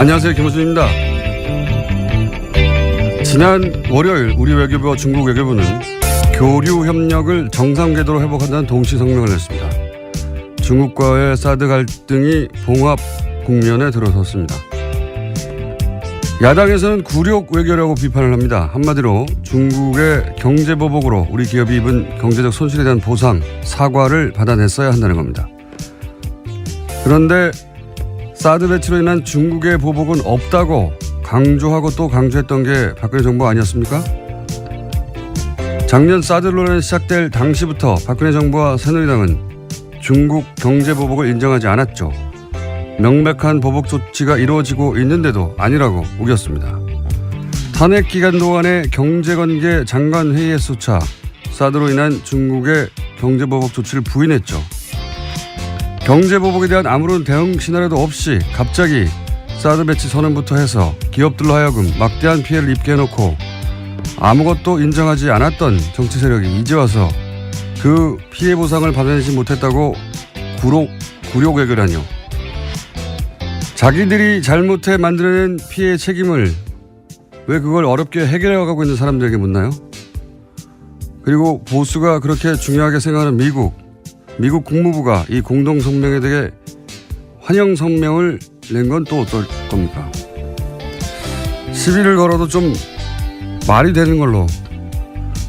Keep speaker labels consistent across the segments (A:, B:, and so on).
A: 안녕하세요, 김호준입니다. 지난 월요일 우리 외교부와 중국 외교부는 교류 협력을 정상 궤도로 회복한다는 동시 성명을 냈습니다. 중국과의 사드 갈등이 봉합 국면에 들어섰습니다. 야당에서는 굴욕 외교라고 비판을 합니다. 한마디로 중국의 경제 보복으로 우리 기업이 입은 경제적 손실에 대한 보상, 사과를 받아냈어야 한다는 겁니다. 그런데 사드 배치로 인한 중국의 보복은 없다고 강조하고 또 강조했던 게 박근혜 정부 아니었습니까? 작년 사드 논란이 시작될 당시부터 박근혜 정부와 새누리당은 중국 경제 보복을 인정하지 않았죠. 명백한 보복 조치가 이루어지고 있는데도 아니라고 우겼습니다. 탄핵 기간 동안의 경제관계 장관 회의에서조차 사드로 인한 중국의 경제 보복 조치를 부인했죠. 경제 보복에 대한 아무런 대응 시나리오도 없이 갑자기 사드 배치 선언부터 해서 기업들로 하여금 막대한 피해를 입게 해놓고 아무것도 인정하지 않았던 정치 세력이 이제 와서 그 피해 보상을 받아내지 못했다고 굴욕 외교라뇨. 자기들이 잘못해 만들어낸 피해 책임을 왜 그걸 어렵게 해결해가고 있는 사람들에게 묻나요? 그리고 보수가 그렇게 중요하게 생각하는 미국 국무부가 이 공동성명에 대해 환영 성명을 낸 건 또 어떨 겁니까? 시비를 걸어도 좀 말이 되는 걸로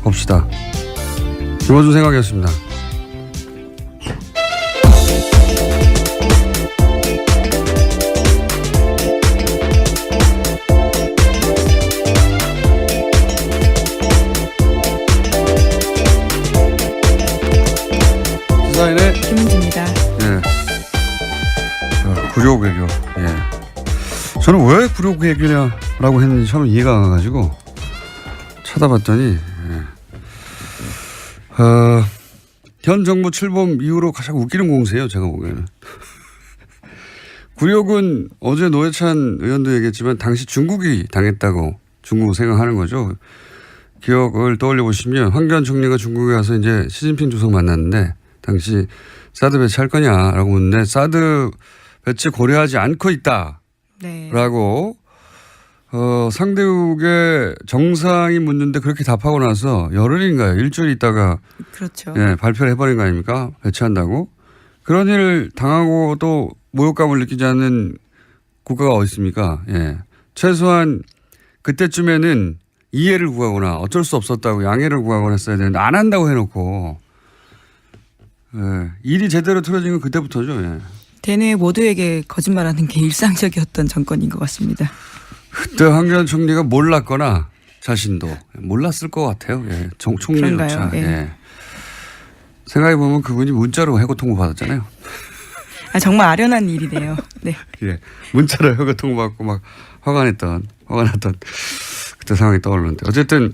A: 봅시다. 김어준 생각이었습니다. 시사인의
B: 김은지입니다.
A: 예. 굴욕 외교. 예. 저는 왜 굴욕 외교냐라고 했는지 처음 이해가 안 가가지고 찾아봤더니 현 정부 출범 이후로 가장 웃기는 공세예요. 제가 보기에는. 굴욕은 어제 노회찬 의원도 얘기했지만 당시 중국이 당했다고 중국은 생각하는 거죠. 기억을 떠올려 보시면 황교안 총리가 중국에 가서 이제 시진핑 주석 만났는데 당시 사드 배치할 거냐라고 묻는데 사드 배치 고려하지 않고 있다라고 상대국의 정상이 묻는데 그렇게 답하고 나서 열흘인가요? 일주일 있다가
B: 그렇죠.
A: 예, 발표를 해버린 거 아닙니까? 배치한다고. 그런 일을 당하고 또 모욕감을 느끼지 않는 국가가 어디 있습니까? 예. 최소한 그때쯤에는 이해를 구하거나 어쩔 수 없었다고 양해를 구하거나 했어야 되는데 안 한다고 해놓고 예, 일이 제대로 틀어진 건 그때부터죠. 예.
B: 대내 모두에게 거짓말하는 게 일상적이었던 정권인 것 같습니다.
A: 그때 황교안 총리가 몰랐거나 자신도 몰랐을 것 같아요. 예. 총리조차.
B: 예.
A: 예. 생각해보면 그분이 문자로 해고 통보 받았잖아요.
B: 아, 정말 아련한 일이네요. 네.
A: 예. 문자로 해고 통보 받고 막 화가 났던 그때 상황이 떠오르는데 어쨌든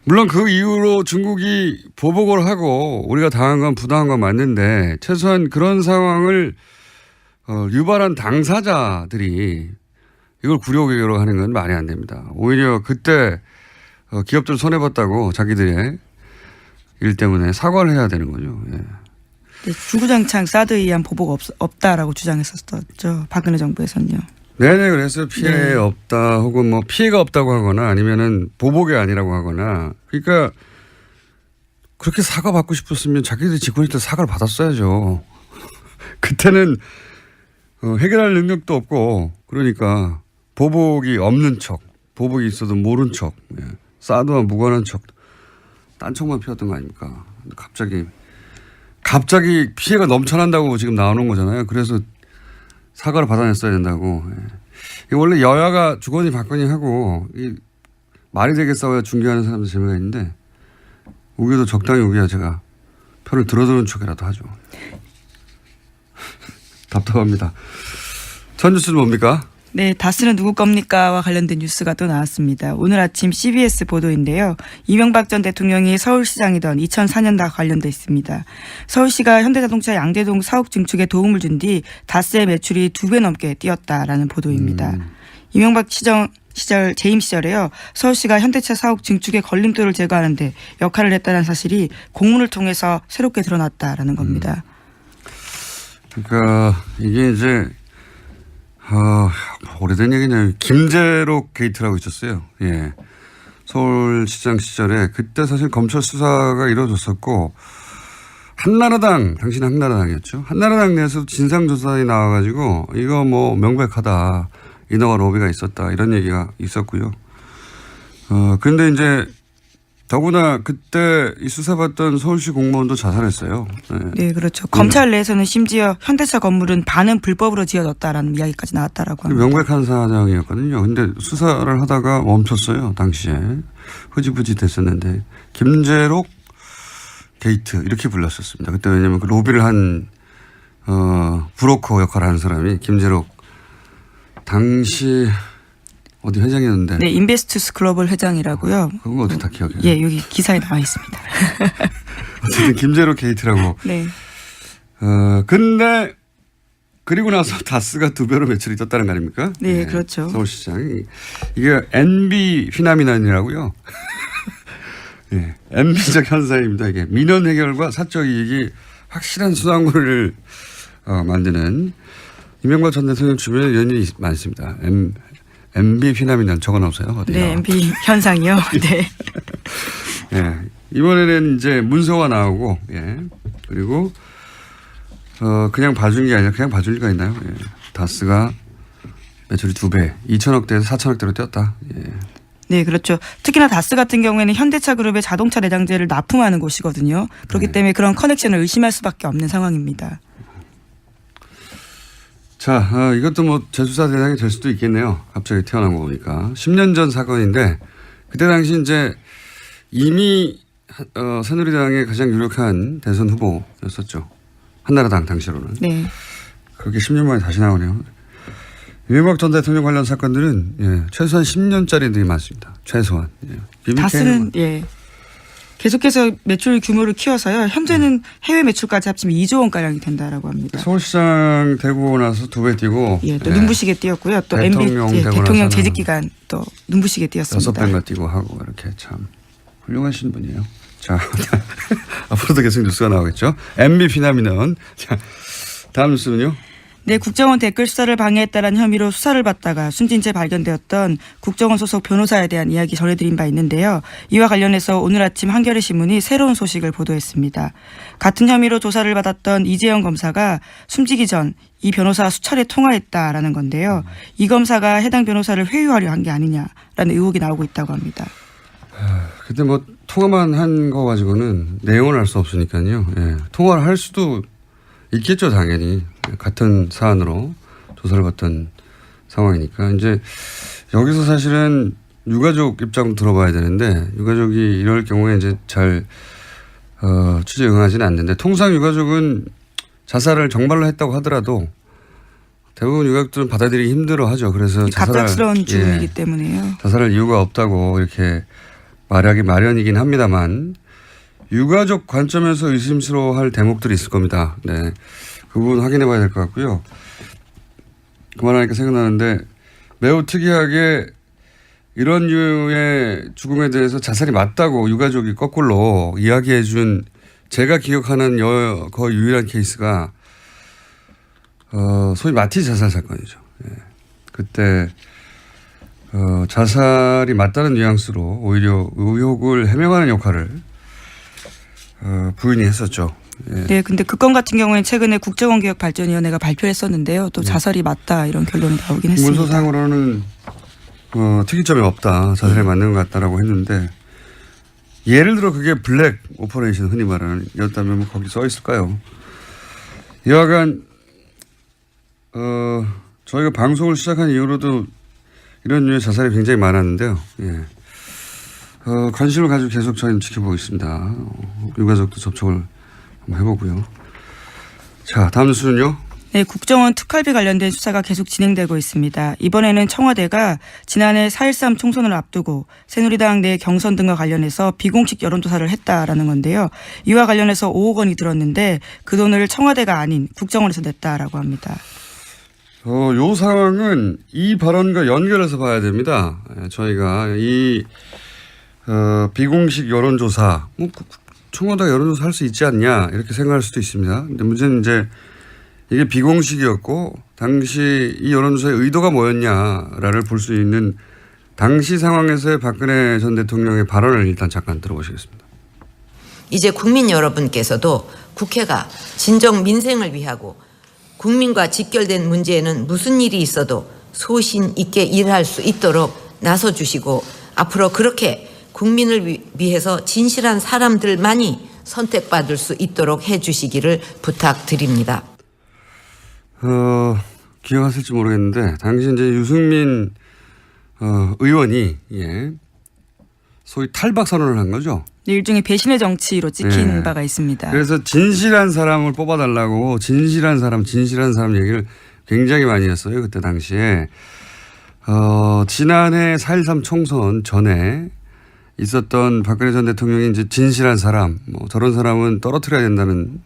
A: 물론 그 이후로 중국이 보복을 하고 우리가 당한 건 부당한 건 맞는데 최소한 그런 상황을 유발한 당사자들이 이걸 굴욕 외교로 하는 건 말이 안 됩니다. 오히려 그때 기업들 손해봤다고 자기들의 일 때문에 사과를 해야 되는 거죠. 예.
B: 네, 주구장창 사드에 의한 보복 없다라고 주장했었죠. 박근혜 정부에서는요.
A: 네네, 그래서 피해
B: 네.
A: 없다 혹은 뭐 피해가 없다고 하거나 아니면은 보복이 아니라고 하거나 그러니까 그렇게 사과 받고 싶었으면 자기들이 집권일 때 사과를 받았어야죠. 그때는 해결할 능력도 없고 그러니까 보복이 없는 척, 보복이 있어도 모른 척, 예. 사드와 무관한 척, 딴청만 피웠던 거 아닙니까? 갑자기 피해가 넘쳐난다고 지금 나오는 거잖아요. 그래서 사과를 받아냈어야 된다고. 예. 원래 여야가 주거니 받거니 하고 말이 되게 싸워야 중계하는 사람들 재미가 있는데 우겨도 적당히 우겨야 제가 편을 들어주는 척이라도 하죠. 답답합니다. 첫 뉴스는 뭡니까?
B: 네, 다스는 누구 겁니까와 관련된 뉴스가 또 나왔습니다. 오늘 아침 CBS 보도인데요. 이명박 전 대통령이 서울시장이던 2004년과 관련돼 있습니다. 서울시가 현대자동차 양대동 사옥 증축에 도움을 준 뒤 다스의 매출이 2배 넘게 뛰었다라는 보도입니다. 이명박 시절 재임 시절에요. 서울시가 현대차 사옥 증축의 걸림돌을 제거하는 데 역할을 했다는 사실이 공문을 통해서 새롭게 드러났다라는 겁니다.
A: 그러니까 이게 이제 오래된 얘기네요. 김재록 게이트라고 있었어요. 예. 서울시장 시절에 그때 사실 검찰 수사가 이루어졌었고 한나라당, 당신은 한나라당이었죠. 한나라당 내에서 진상조사에 나와가지고 이거 뭐 명백하다. 인허가 로비가 있었다. 이런 얘기가 있었고요. 근데 이제 더구나 그때 이 수사받던 서울시 공무원도 자살했어요.
B: 네, 그렇죠. 검찰 내에서는 심지어 현대차 건물은 반은 불법으로 지어졌다라는 이야기까지 나왔다라고 합니다.
A: 명백한 사정이었거든요. 근데 수사를 하다가 멈췄어요. 당시에. 흐지부지 됐었는데 김재록 게이트 이렇게 불렀었습니다. 그때 왜냐하면 그 로비를 한 브로커 역할을 하는 사람이 김재록 당시 어디 회장이었는데.
B: 네, 인베스투스 글로벌 회장이라고요.
A: 그건 어떻게 다 기억해요?
B: 예, 여기 기사에 나와 있습니다.
A: 어쨌든 김재록 게이트라고.
B: 네.
A: 근데 그리고 나서 다스가 2배로 매출이 떴다는 거 아닙니까?
B: 네, 그렇죠.
A: 서울시장이. 이게 NB 피나미난이라고요. 예, NB적 현상입니다. 이게 민원 해결과 사적 이익이 확실한 수당구를 만드는 이명박 전 대통령 주변에 연인이 많습니다. MB 피나미난 적어놓으세요. 어디요?
B: 네, MB 현상이요. 네.
A: 예, 이번에는 이제 문서가 나오고, 예, 그리고 그냥 봐준 게 아니라 그냥 봐줄 리가 있나요? 예. 다스가 매출이 2배, 2천억대에서 4천억대로 뛰었다. 예.
B: 네, 그렇죠. 특히나 다스 같은 경우에는 현대차 그룹의 자동차 내장재를 납품하는 곳이거든요. 그렇기 때문에 그런 커넥션을 의심할 수밖에 없는 상황입니다.
A: 자, 이것도 뭐 재수사 대상이 될 수도 있겠네요. 갑자기 태어난 거 보니까. 10년 전 사건인데 그때 당시 이제 이미 새누리당의 가장 유력한 대선 후보였었죠. 한나라당 당시로는.
B: 네.
A: 그렇게 10년 만에 다시 나오네요. 이명박 전 대통령 관련 사건들은 예, 최소한 10년짜리들이 많습니다. 최소한. 예.
B: 다스는 예. 계속해서 매출 규모를 키워서요. 현재는 해외 매출까지 합치면 2조 원가량이 된다라고 합니다.
A: 서울시장 되고 나서 2배 뛰고.
B: 예, 또 눈부시게 뛰었고요. 또 대통령 재직 기간 또 눈부시게 뛰었습니다.
A: 6배가 뛰고 하고 이렇게 참 훌륭하신 분이에요. 자, 앞으로도 계속 뉴스가 나오겠죠. MB 피나미는. 자, 다음 뉴스는요.
B: 네, 국정원 댓글 수사를 방해했다는 혐의로 수사를 받다가 숨진 채 발견되었던 국정원 소속 변호사에 대한 이야기 전해드린 바 있는데요. 이와 관련해서 오늘 아침 한겨레 신문이 새로운 소식을 보도했습니다. 같은 혐의로 조사를 받았던 이재영 검사가 숨지기 전 이 변호사와 수차례 통화했다라는 건데요. 이 검사가 해당 변호사를 회유하려 한 게 아니냐라는 의혹이 나오고 있다고 합니다.
A: 그때 뭐 통화만 한 거 가지고는 내용을 알 수 없으니까요. 예. 통화를 할 수도 있겠죠, 당연히. 같은 사안으로 조사를 받던 상황이니까. 이제 여기서 사실은 유가족 입장도 들어봐야 되는데 유가족이 이럴 경우에 이제 잘 취재 응하지는 않는데 통상 유가족은 자살을 정말로 했다고 하더라도 대부분 유가족들은 받아들이기 힘들어 하죠. 그래서
B: 갑작스러운 죽음이기 때문에요.
A: 자살할 이유가 없다고 이렇게 말하기 마련이긴 합니다만 유가족 관점에서 의심스러워할 대목들이 있을 겁니다. 네, 그 부분 확인해 봐야 될 것 같고요. 그만하니까 생각나는데 매우 특이하게 이런 류의 죽음에 대해서 자살이 맞다고 유가족이 거꾸로 이야기해 준 제가 기억하는 거의 유일한 케이스가 소위 마티 자살 사건이죠. 예. 그때 자살이 맞다는 뉘앙스로 오히려 의혹을 해명하는 역할을 부인이 했었죠. 예.
B: 네, 근데 그 건 같은 경우에는 최근에 국정원개혁발전위원회가 발표를 했었는데요. 또 자살이 맞다 이런 결론이 나오긴 했습니다.
A: 문서상으로는 특이점이 없다. 자살에 맞는 것 같다라고 했는데 예를 들어 그게 블랙 오퍼레이션 흔히 말하는 였다면 뭐 거기 써 있을까요? 여하간 저희가 방송을 시작한 이후로도 이런 류의 자살이 굉장히 많았는데요. 예. 관심을 가지고 계속 저희는 지켜보고 있습니다. 유가족도 접촉을 한번 해보고요. 자, 다음 뉴스는요.
B: 네, 국정원 특활비 관련된 수사가 계속 진행되고 있습니다. 이번에는 청와대가 지난해 4.13 총선을 앞두고 새누리당 내 경선 등과 관련해서 비공식 여론조사를 했다라는 건데요. 이와 관련해서 5억 원이 들었는데 그 돈을 청와대가 아닌 국정원에서 냈다라고 합니다.
A: 요 상황은 이 발언과 연결해서 봐야 됩니다. 저희가 이 비공식 여론조사, 뭐 청와대가 여론조사 할 수 있지 않냐 이렇게 생각할 수도 있습니다. 근데 문제는 이제 이게 비공식이었고 당시 이 여론조사의 의도가 뭐였냐를 볼 수 있는 당시 상황에서의 박근혜 전 대통령의 발언을 일단 잠깐 들어보시겠습니다.
C: 이제 국민 여러분께서도 국회가 진정 민생을 위하고 국민과 직결된 문제에는 무슨 일이 있어도 소신 있게 일할 수 있도록 나서주시고 앞으로 그렇게 국민을 위해서 진실한 사람들만이 선택받을 수 있도록 해주시기를 부탁드립니다.
A: 기억하실지 모르겠는데 당시 이제 유승민 의원이 소위 탈박 선언을 한 거죠.
B: 일종의 배신의 정치로 찍힌 바가 있습니다.
A: 그래서 진실한 사람을 뽑아달라고 진실한 사람 얘기를 굉장히 많이 했어요. 그때 당시에. 지난해 4.13 총선 전에 있었던 박근혜 전 대통령이 이제 진실한 사람, 저런 사람은 떨어뜨려야 된다는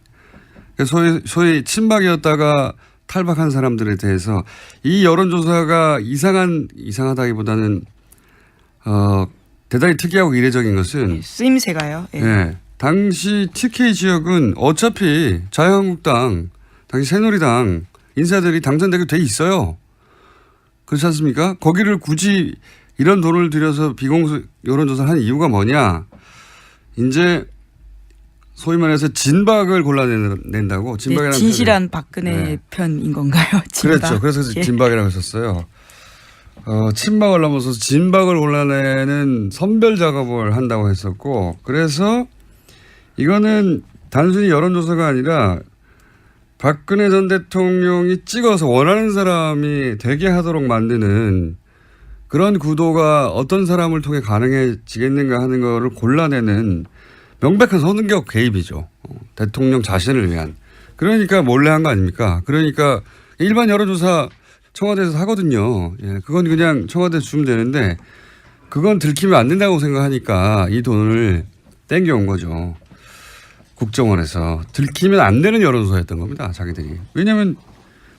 A: 소위 친박이었다가 탈박한 사람들에 대해서 이 여론조사가 이상하다기보다는 대단히 특이하고 이례적인 것은
B: 쓰임새가요.
A: 당시 TK 지역은 어차피 자유한국당, 당시 새누리당 인사들이 당선되게 돼 있어요. 그렇지 않습니까? 거기를 굳이 이런 돈을 들여서 비공식 여론조사를 한 이유가 뭐냐. 이제 소위 말해서 진박을 골라낸다고. 진박이라는
B: 진실한 박근혜 편인 건가요? 진박.
A: 그렇죠. 그래서 진박이라고 했었어요. 친박을 넘어서 진박을 골라내는 선별 작업을 한다고 했었고 그래서 이거는 단순히 여론조사가 아니라 박근혜 전 대통령이 찍어서 원하는 사람이 되게 하도록 만드는 그런 구도가 어떤 사람을 통해 가능해지겠는가 하는 거를 골라내는 명백한 선거 개입이죠. 대통령 자신을 위한. 그러니까 몰래 한 거 아닙니까? 그러니까 일반 여론조사 청와대에서 하거든요. 그건 그냥 청와대에 주면 되는데 그건 들키면 안 된다고 생각하니까 이 돈을 땡겨온 거죠. 국정원에서. 들키면 안 되는 여론조사였던 겁니다. 자기들이. 왜냐하면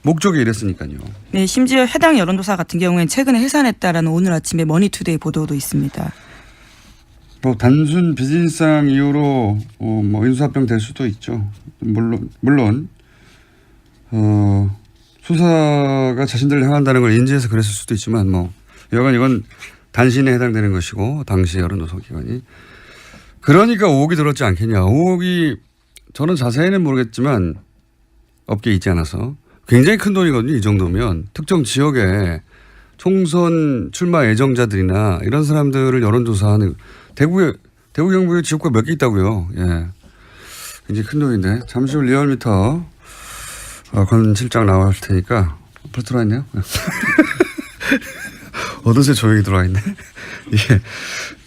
A: 목적이 이랬으니까요.
B: 네, 심지어 해당 여론조사 같은 경우에는 최근에 해산했다라는 오늘 아침에 머니투데이 보도도 있습니다.
A: 단순 비즈니스상 이유로 인수합병 될 수도 있죠. 물론 수사가 자신들을 향한다는 걸 인지해서 그랬을 수도 있지만 여간 이건 단신에 해당되는 것이고 당시 여론조사 기관이. 그러니까 의혹이 들었지 않겠냐. 의혹이 저는 자세히는 모르겠지만 업계에 있지 않아서 굉장히 큰 돈이거든요. 이 정도면 특정 지역에 총선 출마 예정자들이나 이런 사람들을 여론조사하는 대구 경북에 지역구가 몇 개 있다고요. 굉장히 큰 돈인데 잠시 후 리얼미터 권 실장 나올 테니까 벌써 들어와 있네요. 어느새 조용히 들어와 있네.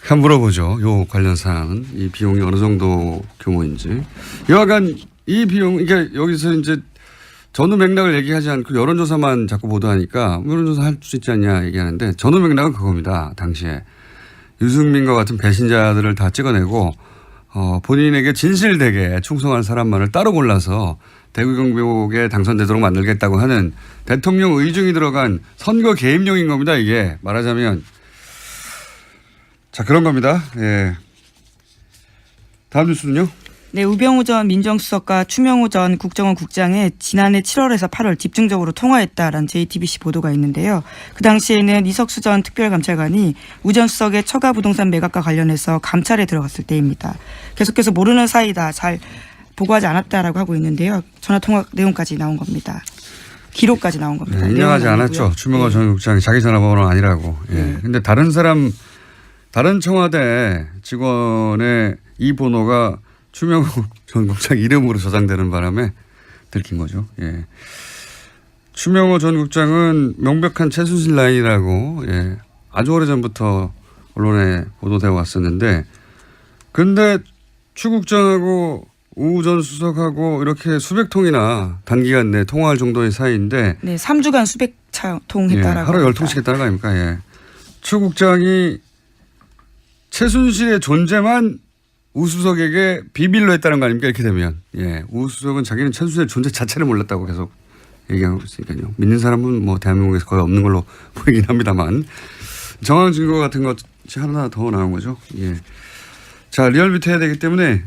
A: 한번 물어보죠. 요 관련 사항은 이 비용이 어느 정도 규모인지. 여하간 이 비용, 그러니까 여기서 이제 전후 맥락을 얘기하지 않고 여론조사만 자꾸 보도하니까 여론조사 할 수 있지 않냐 얘기하는데 전후 맥락은 그겁니다. 당시에 유승민과 같은 배신자들을 다 찍어내고 본인에게 진실되게 충성한 사람만을 따로 골라서 대구 경북에 당선되도록 만들겠다고 하는 대통령 의중이 들어간 선거 개입용인 겁니다. 이게 말하자면. 자, 그런 겁니다. 다음 뉴스는요.
B: 네, 우병우 전 민정수석과 추명호 전 국정원 국장이 지난해 7월에서 8월 집중적으로 통화했다라는 JTBC 보도가 있는데요. 그 당시에는 이석수 전 특별감찰관이 우 전 수석의 처가 부동산 매각과 관련해서 감찰에 들어갔을 때입니다. 계속해서 모르는 사이다, 잘 보고하지 않았다라고 하고 있는데요. 전화통화 내용까지 나온 겁니다. 기록까지 나온 겁니다.
A: 인정하지 않았죠. 추명호 전 국장이 자기 전화번호는 아니라고. 근데 다른 청와대 직원의 이 번호가 추명호 전 국장 이름으로 저장되는 바람에 들킨 거죠. 추명호 전 국장은 명백한 최순실 라인이라고 아주 오래전부터 언론에 보도되어 왔었는데 근데 추 국장하고 우 전 수석하고 이렇게 수백 통이나 단기간 내에 통화할 정도의 사이인데
B: 3주간 수백 통 했다라고.
A: 하루 10통씩 했다는 거 아닙니까? 추 국장이 최순실의 존재만 우 수석에게 비밀로 했다는 거 아닙니까? 이렇게 되면. 우 수석은 자기는 최순실의 존재 자체를 몰랐다고 계속 얘기하고 있으니까요. 믿는 사람은 대한민국에서 거의 없는 걸로 보이긴 합니다만 정황 증거 같은 것이 하나 더 나온 거죠. 자, 리얼미터 해야 되기 때문에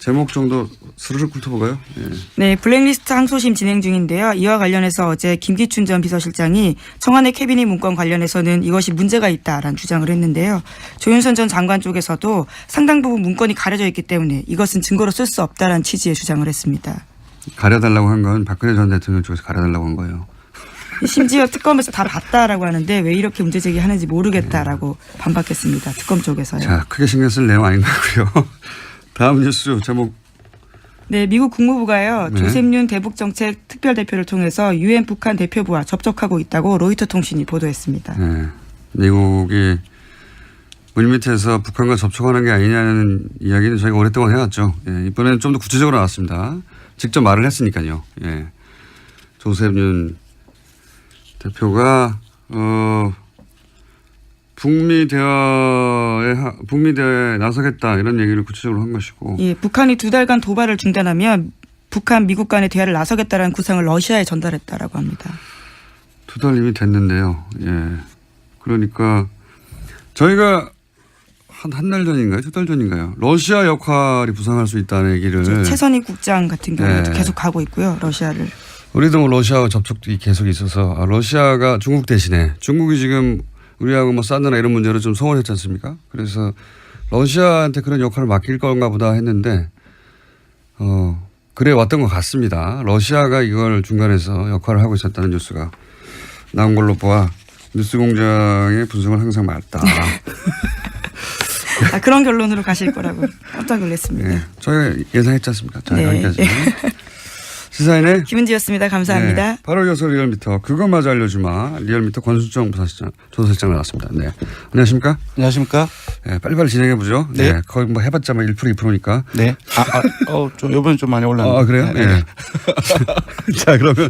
A: 제목 정도 스르륵 훑어볼까요? 예.
B: 네, 블랙리스트 항소심 진행 중인데요. 이와 관련해서 어제 김기춘 전 비서실장이 청와대 캐비닛 문건 관련해서는 이것이 문제가 있다라는 주장을 했는데요. 조윤선 전 장관 쪽에서도 상당 부분 문건이 가려져 있기 때문에 이것은 증거로 쓸 수 없다라는 취지의 주장을 했습니다.
A: 가려달라고 한 건 박근혜 전 대통령 쪽에서 가려달라고 한 거예요.
B: 심지어 특검에서 다 봤다라고 하는데 왜 이렇게 문제 제기하는지 모르겠다라고 반박했습니다. 특검 쪽에서요.
A: 자, 크게 신경 쓸 내용 아닌 것 같고요. 다음 뉴스 제목.
B: 네, 미국 국무부가요.
A: 네.
B: 조셉윤 대북정책 특별대표를 통해서 유엔 북한 대표부와 접촉하고 있다고 로이터 통신이 보도했습니다.
A: 네. 미국이 물밑에서 북한과 접촉하는 게 아니냐는 이야기는 저희가 오랫동안 해왔죠. 예, 이번에는 좀 더 구체적으로 나왔습니다. 직접 말을 했으니까요. 예. 조셉윤 대표가 북미 대화에 나서겠다 이런 얘기를 구체적으로 한 것이고.
B: 예, 북한이 2달간 도발을 중단하면 북한 미국 간의 대화를 나서겠다라는 구상을 러시아에 전달했다라고 합니다.
A: 2달 이미 됐는데요. 예. 그러니까 저희가 한 달 전인가요? 2달 전인가요? 러시아 역할이 부상할 수 있다는 얘기를.
B: 최선희 국장 같은 경우도
A: 네.
B: 계속 가고 있고요. 러시아를.
A: 우리도 뭐 러시아와 접촉이 계속 있어서 러시아가 중국 대신에 중국이 지금 우리하고 뭐 사드나 이런 문제로 좀 소원했지 않습니까? 그래서 러시아한테 그런 역할을 맡길 건가 보다 했는데 그래 왔던 것 같습니다. 러시아가 이걸 중간에서 역할을 하고 있었다는 뉴스가 나온 걸로 보아 뉴스공장의 분석은 항상 맞다.
B: 그런 결론으로 가실 거라고 깜짝 놀랐습니다.
A: 네, 저희가 예상했지 않습니까? 자,
B: 네.
A: 여기까지. 시사인의
B: 김은지였습니다. 감사합니다.
A: 네, 8월 6일 리얼미터 그것마저 알려주마 리얼미터 권순정 조사실장 나왔습니다. 네, 안녕하십니까?
D: 안녕하십니까?
A: 네, 빨리빨리 진행해 보죠.
D: 네.
A: 네, 거의 뭐 해봤자 뭐 1% 2%니까.
D: 네. 좀 요번에 좀 많이 올랐네요.
A: 아, 그래요?
D: 네.
A: 네. 자, 그러면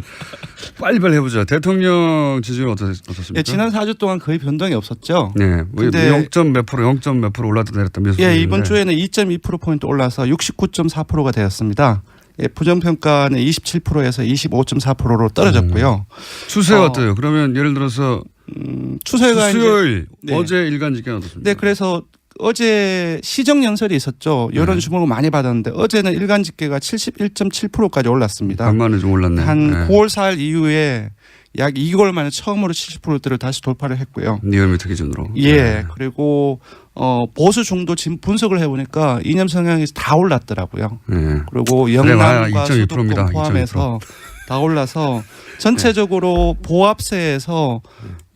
A: 빨리빨리 해보죠. 대통령 지지율 어떻습니까?
D: 예, 지난 4주 동안 거의 변동이 없었죠.
A: 네, 뭐
D: 근데
A: 0점 몇 프로 올랐다 내렸다 몇
D: 예, 이번 주에는 2.2%포인트 올라서 69.4%가 되었습니다. 예, 부정평가는 27%에서 25.4%로 떨어졌고요.
A: 추세가 어때요? 그러면 예를 들어서
D: 추세가
A: 수요일
D: 네.
A: 어제 일간 집계는 어떻습니까?
D: 네, 그래서 어제 시정 연설이 있었죠. 여론 주목을 많이 받았는데 어제는 일간 집계가 71.7%까지 올랐습니다.
A: 간만에 좀 올랐네.
D: 한
A: 네.
D: 9월 4일 이후에 약 2개월 만에 처음으로 70%대를 다시 돌파를 했고요.
A: 리얼미터 기준으로.
D: 예.
A: 네.
D: 그리고 보수 중도 지금 분석을 해보니까 이념 성향이 다 올랐더라고요.
A: 네.
D: 그리고 영남과
A: 2.2% 입니다.
D: 수도권 포함해서 다 올라서 전체적으로 보합세에서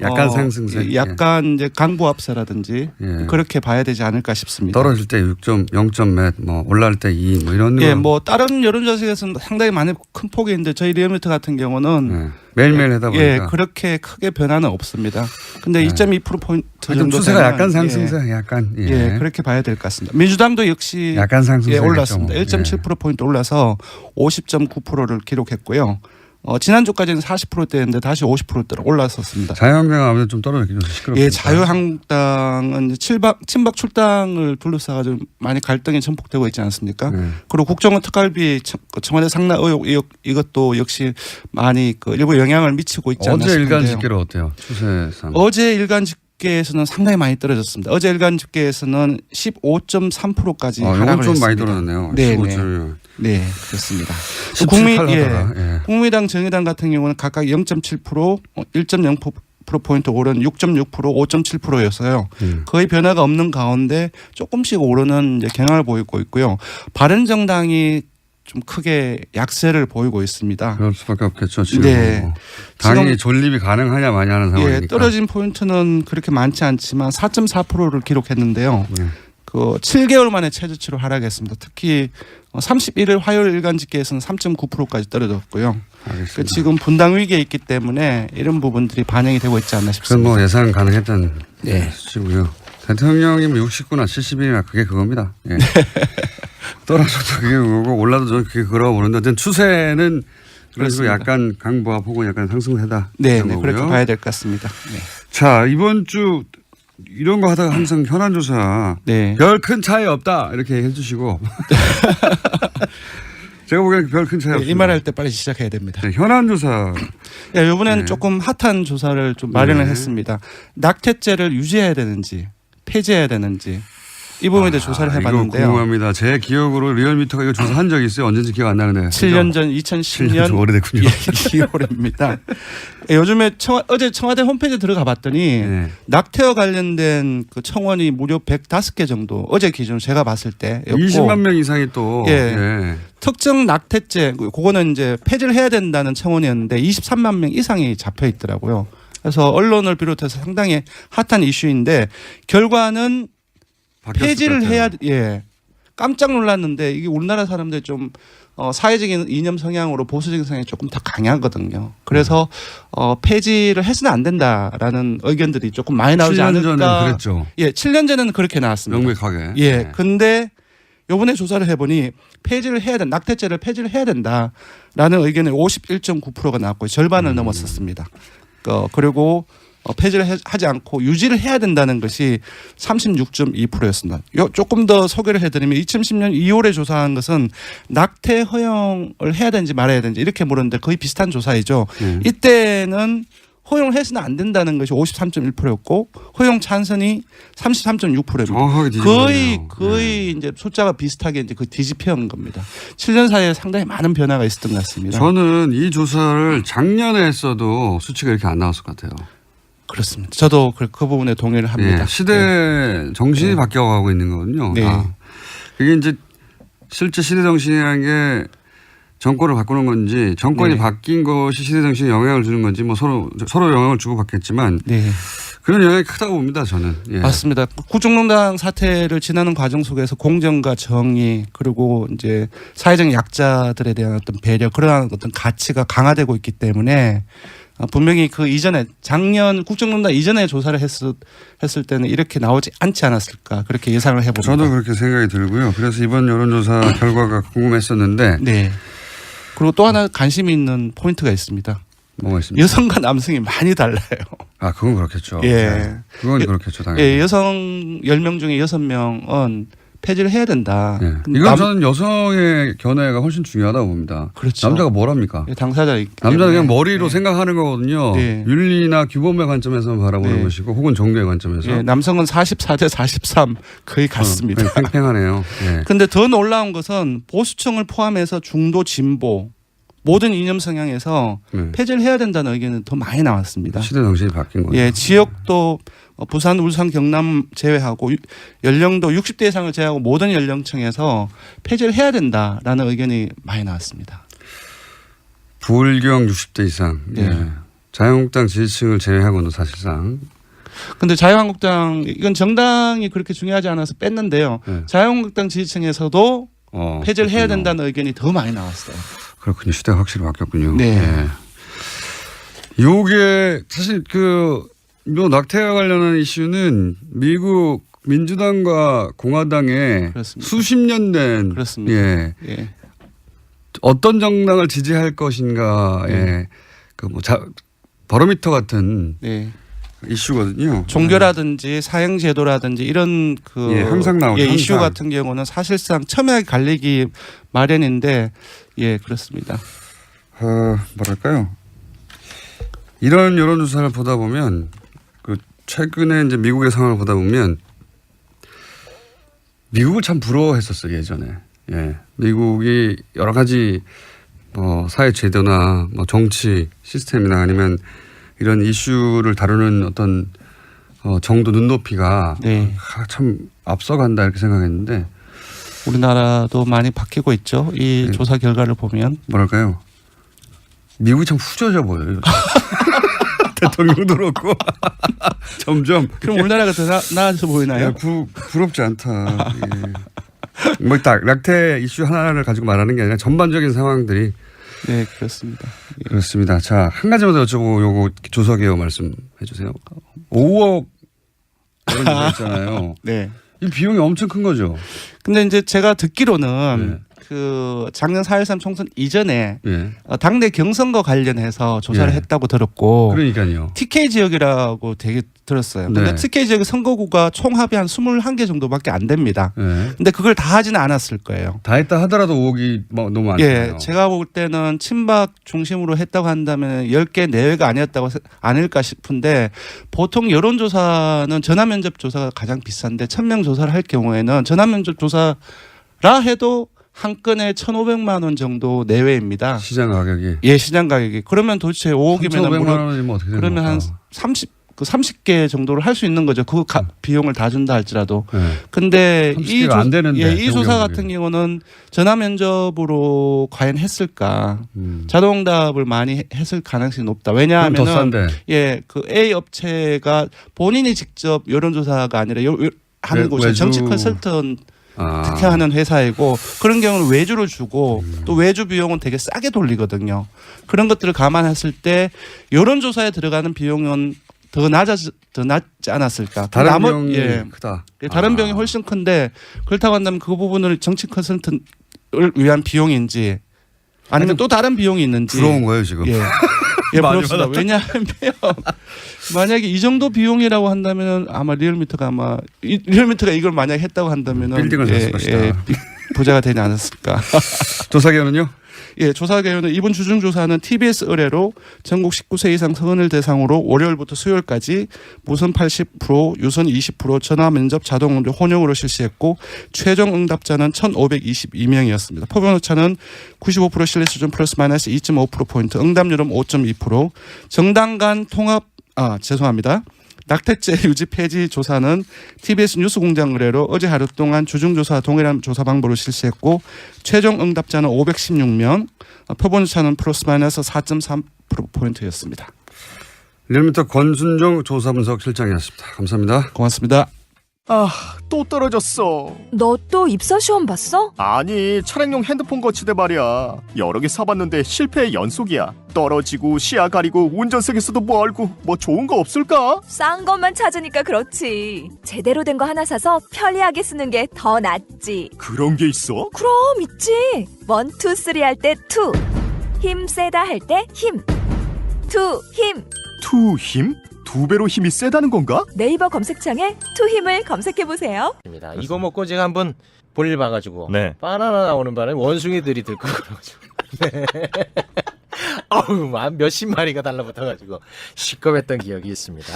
A: 약간 상승세.
D: 약간 이제 강보합세라든지
A: 예.
D: 그렇게 봐야 되지 않을까 싶습니다.
A: 떨어질 때 0점 몇, 뭐 올라갈 때 2, 뭐 이런.
D: 예,
A: 거.
D: 뭐 다른 여론조사에서는 상당히 많이 큰 폭이 있는데 저희 리얼미터 같은 경우는
A: 네. 매일매일 하다 보니까.
D: 예, 그렇게 크게 변화는 없습니다. 근데
A: 네.
D: 2.2%포인트
A: 하여튼
D: 정도
A: 추세가
D: 되면
A: 약간 상승세, 약간. 예.
D: 예, 그렇게 봐야 될 것 같습니다. 민주당도 역시
A: 약간 상승세.
D: 예, 올랐습니다. 1.7%포인트 올라서 50.9%를 기록했고요. 지난주까지는 40%대였는데 다시 50%대로 올랐었습니다.
A: 자유한국당 아무래도 좀 떨어졌긴 좀 시끄럽습니다.
D: 예, 자유한국당은 이제 친박 출당을 둘러싸가지고 많이 갈등이 전폭되고 있지 않습니까?
A: 네.
D: 그리고 국정원 특활비 청와대 상납 의혹 이것도 역시 많이 일부 영향을 미치고 있지 않나
A: 어제
D: 싶은데요.
A: 일간 집계로 어때요? 추세상.
D: 어제 일간 집계에서는 상당히 많이 떨어졌습니다. 어제 일간 집계에서는 15.3%까지
A: 이건
D: 하락을
A: 좀 많이
D: 했습니다.
A: 떨어졌네요.
D: 네,
A: 15.1.
D: 네, 그렇습니다.
A: 17, 8 하다가. 예.
D: 국민당, 정의당 같은 경우는 각각 0.7%, 1.0%포인트 오른 6.6%, 5.7%였어요. 거의 변화가 없는 가운데 조금씩 오르는 이제 경향을 보이고 있고요. 바른정당이 좀 크게 약세를 보이고 있습니다.
A: 그럴 수밖에 없겠죠. 지금.
D: 네.
A: 당이
D: 지금
A: 존립이 가능하냐 마냐 하는 상황이니까.
D: 예, 떨어진 포인트는 그렇게 많지 않지만 4.4%를 기록했는데요.
A: 네.
D: 7개월 만에 최저치로 하락했습니다. 특히 31일 화요일 일간 집계에서는 3.9%까지 떨어졌고요.
A: 알겠습니다.
D: 지금 분당 위기에 있기 때문에 이런 부분들이 반영이 되고 있지 않나
A: 그건
D: 싶습니다.
A: 뭐 예상 가능했던
D: 네.
A: 수치고요. 대통령이 60구나 70이나 그게 그겁니다. 예. 떨어져도 그게 그거고 올라도 저는 그게 그러고 보는데 어쨌든 추세는 그래서
D: 그렇습니다.
A: 약간 강보합 혹은 약간 상승세다.
D: 네, 그렇게 봐야 될 것 같습니다. 네.
A: 자, 이번 주 이런 거 하다가 항상 현안조사
D: 네.
A: 별 큰 차이 없다 이렇게 해주시고 제가 보기에는 별 큰 차이 없습니다.
D: 이 말할 때 빨리 시작해야 됩니다.
A: 네, 현안조사
D: 이번에는
A: 네.
D: 조금 핫한 조사를 좀 마련을
A: 네.
D: 했습니다. 낙태죄를 유지해야 되는지 폐지해야 되는지 이 부분에 대해 조사를 해봤는데요.
A: 이거 궁금합니다. 제 기억으로 리얼미터가 이거 조사한 적이 있어요. 언제인지 기억 안 나는데.
D: 7년 전 2010년
A: 7년 좀 오래됐군요.
D: 2월입니다. 요즘에 어제 청와대 홈페이지에 들어가 봤더니
A: 네.
D: 낙태와 관련된 그 청원이 무려 105개 정도 어제 기준 제가 봤을 때였고
A: 20만 명 이상이 또
D: 예.
A: 예.
D: 특정 낙태죄 그거는 이제 폐지를 해야 된다는 청원이었는데 23만 명 이상이 잡혀 있더라고요. 그래서 언론을 비롯해서 상당히 핫한 이슈인데 결과는
A: 바뀌었을
D: 폐지를
A: 것 같아요.
D: 해야 예 깜짝 놀랐는데 이게 우리나라 사람들이 좀 사회적인 이념 성향으로 보수적인 성향이 조금 더 강하거든요. 그래서 폐지를 해서는 안 된다라는 의견들이 조금 많이 나오지
A: 7년
D: 않을까.
A: 전에는 그랬죠.
D: 예, 7년 전에는 그렇게 나왔습니다.
A: 명백하게.
D: 예,
A: 네.
D: 근데 요번에 조사를 해보니 폐지를 해야 된다. 낙태죄를 폐지를 해야 된다라는 의견이 51.9%가 나왔고요. 절반을 넘었었습니다. 그리고 폐지를 하지 않고 유지를 해야 된다는 것이 36.2%였습니다. 조금 더 소개를 해드리면 2010년 2월에 조사한 것은 낙태 허용을 해야 되는지 말아야 되는지 이렇게 물었는데 거의 비슷한 조사이죠. 이때는 허용을 해서는 안 된다는 것이 53.1%였고 허용 찬성이 33.6%입니다.
A: 정확하게 뒤집어졌네요.
D: 거의 이제 숫자가 비슷하게 이제 그 뒤집혀온 겁니다. 7년 사이에 상당히 많은 변화가 있었던 것 같습니다.
A: 저는 이 조사를 작년에 했어도 수치가 이렇게 안 나왔을 것 같아요.
D: 그렇습니다. 저도 그 부분에 동의를 합니다.
A: 예, 시대 정신이 바뀌어가고 있는 거거든요.
D: 네.
A: 그게 이제 실제 시대 정신이라는 게 정권을 바꾸는 건지 정권이
D: 네.
A: 바뀐 것이 시대 정신에 영향을 주는 건지 뭐 서로 영향을 주고 받겠지만
D: 네.
A: 그런 영향이 크다고 봅니다. 저는. 예.
D: 맞습니다. 국정농단 사태를 지나는 과정 속에서 공정과 정의 그리고 이제 사회적 약자들에 대한 어떤 배려 그러한 어떤 가치가 강화되고 있기 때문에 분명히 그 이전에 작년 국정농단 이전에 조사를 했을 때는 이렇게 나오지 않지 않았을까 그렇게 예상을 해봅니다.
A: 저도 그렇게 생각이 들고요. 그래서 이번 여론조사 결과가 궁금했었는데
D: 네. 그리고 또 하나 관심이 있는 포인트가 있습니다.
A: 뭐가 있습니까?
D: 여성과 남성이 많이 달라요.
A: 아, 그건 그렇겠죠.
D: 예.
A: 네. 그건 그렇겠죠. 당연히.
D: 예, 여성 10명 중에 6명은 폐지를 해야 된다.
A: 예. 이건 저는 여성의 견해가 훨씬 중요하다고 봅니다.
D: 그렇죠.
A: 남자가 뭘 합니까?
D: 예, 당사자이기
A: 남자는
D: 때문에.
A: 그냥 머리로
D: 네.
A: 생각하는 거거든요.
D: 네.
A: 윤리나 규범의 관점에서 바라보는
D: 네.
A: 것이고 혹은 종교의 관점에서.
D: 예, 남성은 44대 43 거의 같습니다.
A: 그냥 팽팽하네요. 예.
D: 근데 더 놀라운 것은 보수층을 포함해서 중도 진보 모든 이념 성향에서 폐지를 해야 된다는 의견은 더 많이 나왔습니다.
A: 시대 정신이 바뀐 거죠.
D: 예, 지역도 부산, 울산, 경남 제외하고 연령도 60대 이상을 제외하고 모든 연령층에서 폐지를 해야 된다라는 의견이 많이 나왔습니다.
A: 불경 60대 이상.
D: 네.
A: 예. 자유한국당 지지층을 제외하고는 사실상.
D: 근데 자유한국당 이건 정당이 그렇게 중요하지 않아서 뺐는데요.
A: 네.
D: 자유한국당 지지층에서도 폐지를 해야
A: 그렇군요.
D: 된다는 의견이 더 많이 나왔어요.
A: 그렇군요. 시대가 확실히 바뀌었군요.
D: 네.
A: 예. 요게 사실 요 낙태와 관련한 이슈는 미국 민주당과 공화당의
D: 그렇습니다.
A: 수십 년 된
D: 그렇습니다.
A: 예.
D: 예.
A: 어떤 정당을 지지할 것인가의 바로미터 같은
D: 네.
A: 이슈거든요.
D: 종교라든지 사형제도라든지 이런
A: 예, 항상 나오죠.
D: 이슈
A: 항상.
D: 같은 경우는 사실상 첨예하게 갈리기 마련인데 예 그렇습니다.
A: 뭐랄까요? 이런 여론조사를 보다 보면 최근에 이제 미국의 상황을 보다 보면 미국을 참 부러워했었어요 예전에. 예, 미국이 여러 가지 사회 제도나 정치 시스템이나 아니면 이런 이슈를 다루는 어떤 정도 눈높이가
D: 네.
A: 참 앞서간다 이렇게 생각했는데
D: 우리나라도 많이 바뀌고 있죠. 이
A: 네.
D: 조사 결과를 보면
A: 뭐랄까요? 미국이 참 후져져 보여요. 요즘. 대통령도 그렇고 점점
D: 그럼 우리나라가 더 나아져 보이나요?
A: 야, 부럽지 않다. 예. 딱 낙태 이슈 하나를 가지고 말하는 게 아니라 전반적인 상황들이
D: 네 그렇습니다. 예.
A: 그렇습니다. 자, 한 가지만 더 여쭤보고 요거 조사 개요 말씀해 주세요. 5억 이런 거 있잖아요.
D: 네.
A: 이 비용이 엄청 큰 거죠.
D: 근데 이제 제가 듣기로는 그 작년 4.13 총선 이전에
A: 예.
D: 당내 경선과 관련해서 조사를
A: 예.
D: 했다고 들었고
A: 그러니까요.
D: TK 지역이라고 되게 들었어요. 근데
A: 네.
D: TK 지역의 선거구가 총합이 한 21개 정도밖에 안 됩니다.
A: 예.
D: 근데 그걸 다 하지는 않았을 거예요.
A: 다 했다 하더라도 의혹이 뭐 너무 많잖아요.
D: 예, 제가 볼 때는 친박 중심으로 했다고 한다면 10개 내외가 아닐까 싶은데 보통 여론조사는 전화면접 조사가 가장 비싼데 1000명 조사를 할 경우에는 전화면접 조사라 해도 한 건에 1,500만 원 정도 내외입니다.
A: 시장 가격이.
D: 예, 시장 가격이. 그러면 도대체 5억이면
A: 1,500만 원이면 어떻게 되는
D: 그러면 한
A: 겁니까?
D: 30개 정도를 할 수 있는 거죠. 그 비용을 다 준다 할지라도.
A: 예.
D: 근데
A: 30개가 안 되는데,
D: 이 조사
A: 경우에.
D: 같은 경우는 전화 면접으로 과연 했을까?
A: 음.
D: 자동응답을 많이 했을 가능성이 높다.
A: 그럼 더
D: 왜냐하면
A: 싼데.
D: 예, 그 A 업체가 본인이 직접 여론조사가 아니라 하는 곳이
A: 외주.
D: 정치 컨설턴
A: 아.
D: 특혜하는 회사이고 그런 경우는 외주를 주고 또 외주 비용은 되게 싸게 돌리거든요. 그런 것들을 감안했을 때 여론조사에 들어가는 비용은 더 낮지 않았을까.
A: 다른
D: 나머-
A: 비용이
D: 예.
A: 크다.
D: 다른 비용이 훨씬 큰데 그렇다고 한다면 그 부분을 정치 컨설턴을 위한 비용인지 아니면 또 다른 비용이 있는지
A: 부러운 거예요 지금.
D: 예. 예,
A: 많이
D: 부럽습니다. 왜냐하면 만약에 이 정도 비용이라고 한다면 아마 리얼미터가 이걸 만약에 했다고 한다면
A: 빌딩을 샀을 것이다.
D: 부자가 되지 않았을까.
A: 조사 결은요?
D: 예, 조사 결과는 이번 주중 조사는 TBS 의뢰로 전국 19세 이상 성인을 대상으로 월요일부터 수요일까지 무선 80%, 유선 20%, 전화 면접 자동 응답 혼용으로 실시했고 최종 응답자는 1,522명이었습니다. 표본 오차는 95% 신뢰 수준 플러스 마이너스 2.5%포인트, 응답률은 5.2%, 정당 간 통합 죄송합니다. 낙태죄 유지 폐지 조사는 TBS 뉴스공장 의뢰로 어제 하루 동안 주중조사 동일한 조사 방법으로 실시했고 최종 응답자는 516명, 표본차는 플러스 마이너스 4.3%포인트였습니다.
A: 리얼미터 권순정 조사분석실장이었습니다. 감사합니다.
D: 고맙습니다.
E: 아, 또 떨어졌어.
F: 너 또 입사 시험 봤어?
E: 아니, 차량용 핸드폰 거치대 말이야. 여러 개 사봤는데 실패의 연속이야. 떨어지고 시야 가리고 운전석에서도 멀고 뭐 좋은 거 없을까?
F: 싼 것만 찾으니까 그렇지. 제대로 된 거 하나 사서 편리하게 쓰는 게 더 낫지.
E: 그런 게 있어?
F: 그럼 있지. 1, 2, 3 할 때 2. 힘 세다 할 때 힘. 2 힘.
E: 투 힘? 2배로 힘이 세다는 건가?
F: 네이버 검색창에 2 힘을 검색해 보세요.
G: 이거 먹고 제가 한번 볼일 봐가지고
E: 네.
G: 바나나 나오는 바람에 원숭이들이 들고 그래가지고 네. 어우 몇십 마리가 달라붙어가지고 시겁했던 기억이 있습니다.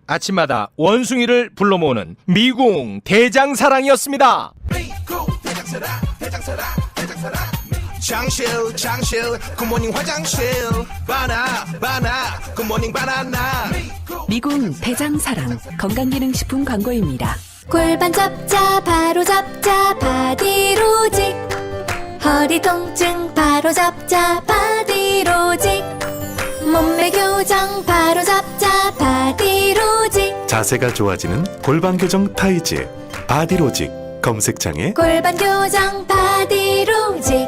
G: 아침마다 원숭이를 불러 모으는 미궁 대장사랑이었습니다.
H: 장실 굿모닝 화장실 바나 굿모닝 바나나
I: 미궁 대장사랑 건강기능식품 광고입니다.
J: 골반 잡자 바로 잡자 바디로직 허리 통증 바로 잡자 바디로직 몸매 교정 바로 잡자 바디로직
K: 자세가 좋아지는 골반 교정 타이즈 바디로직 검색창에
J: 골반 교정 바디로직